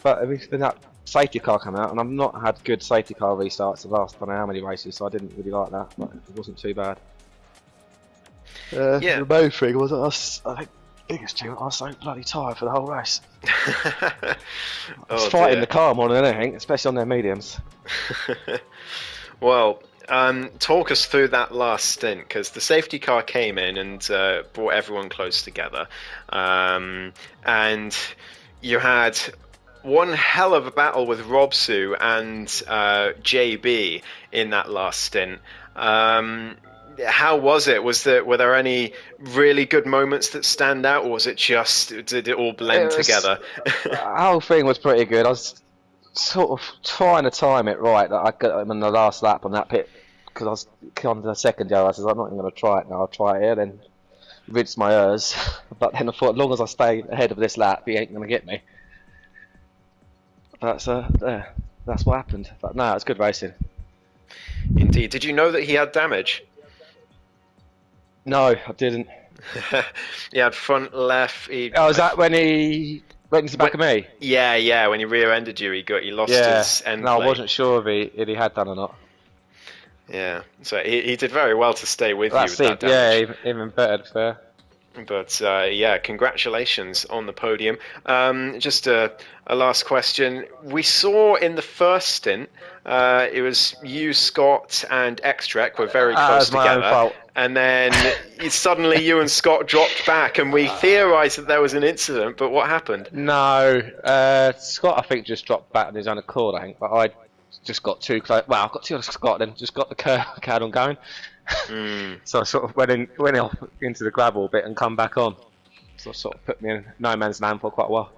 But then that safety car came out, and I've not had good safety car restarts the last I don't know how many races, so I didn't really like that. But it wasn't too bad. Yeah. The main thing was I think biggest thing, I was so bloody tired for the whole race. I was fighting the car more than anything, especially on their mediums. Well, talk us through that last stint, because the safety car came in and brought everyone close together. And you had one hell of a battle with Robsu and JB in that last stint. How was it? Were there any really good moments that stand out, or was it just, did it all blend together? The whole thing was pretty good. I was sort of trying to time it right, that I got him in the last lap on that pit, because I was on the second go. I said, I'm not even going to try it now, I'll try it here, then rinse my ears. But then I thought, as long as I stay ahead of this lap, he ain't going to get me. But that's what happened. But no, it's good racing. Indeed. Did you know that he had damage? No, I didn't. He had front left. Was that when he went into the back of me? Yeah. When he rear-ended you, he lost his end No, plate. I wasn't sure if he had done or not. Yeah, so he did very well to stay with you with that damage. damage. Yeah, even better, fair. But yeah, congratulations on the podium. Just a last question. We saw in the first stint, it was you, Scott, and Xtrek were very close together. And then suddenly you and Scott dropped back, and we theorised that there was an incident, but what happened? No, Scott I think just dropped back on his own accord, I think, but I just got too close. Well, I got too close to Scott, then just got the cardon going. So I sort of went off into the gravel bit and come back on. So it sort of put me in no man's land for quite a while.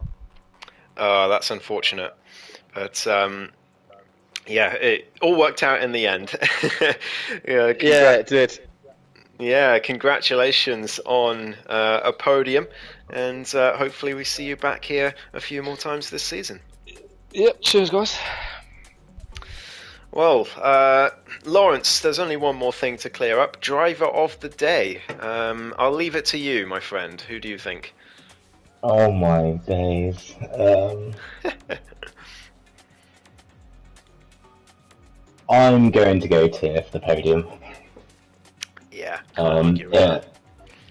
Oh, that's unfortunate. But yeah, it all worked out in the end. Yeah, it did. Yeah, congratulations on a podium, and hopefully we see you back here a few more times this season. Yep, cheers guys. Well, Lawrence, there's only one more thing to clear up. Driver of the day. I'll leave it to you, my friend. Who do you think? Oh my days. I'm going to go Tier for the podium. Yeah. Yeah.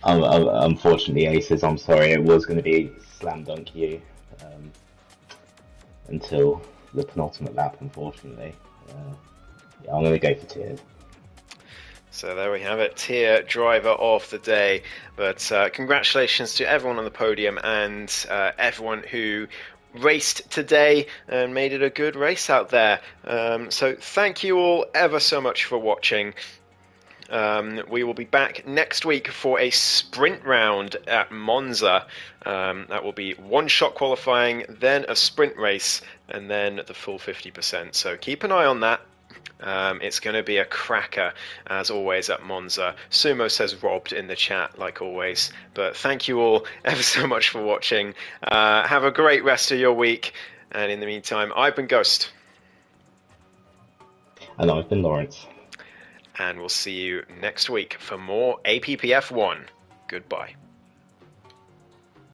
Unfortunately, Aces, I'm sorry. It was going to be slam dunk you until the penultimate lap, unfortunately. Yeah, I'm going to go for Tier. So there we have it, tier driver of the day. But congratulations to everyone on the podium and everyone who raced today and made it a good race out there. So thank you all ever so much for watching. We will be back next week for a sprint round at Monza. That will be one-shot qualifying, then a sprint race, and then the full 50%. So keep an eye on that. It's going to be a cracker, as always, at Monza. Sumo says robbed in the chat, like always. But thank you all ever so much for watching. Have a great rest of your week. And in the meantime, I've been Ghost. And I've been Lawrence. And we'll see you next week for more APPF1. Goodbye.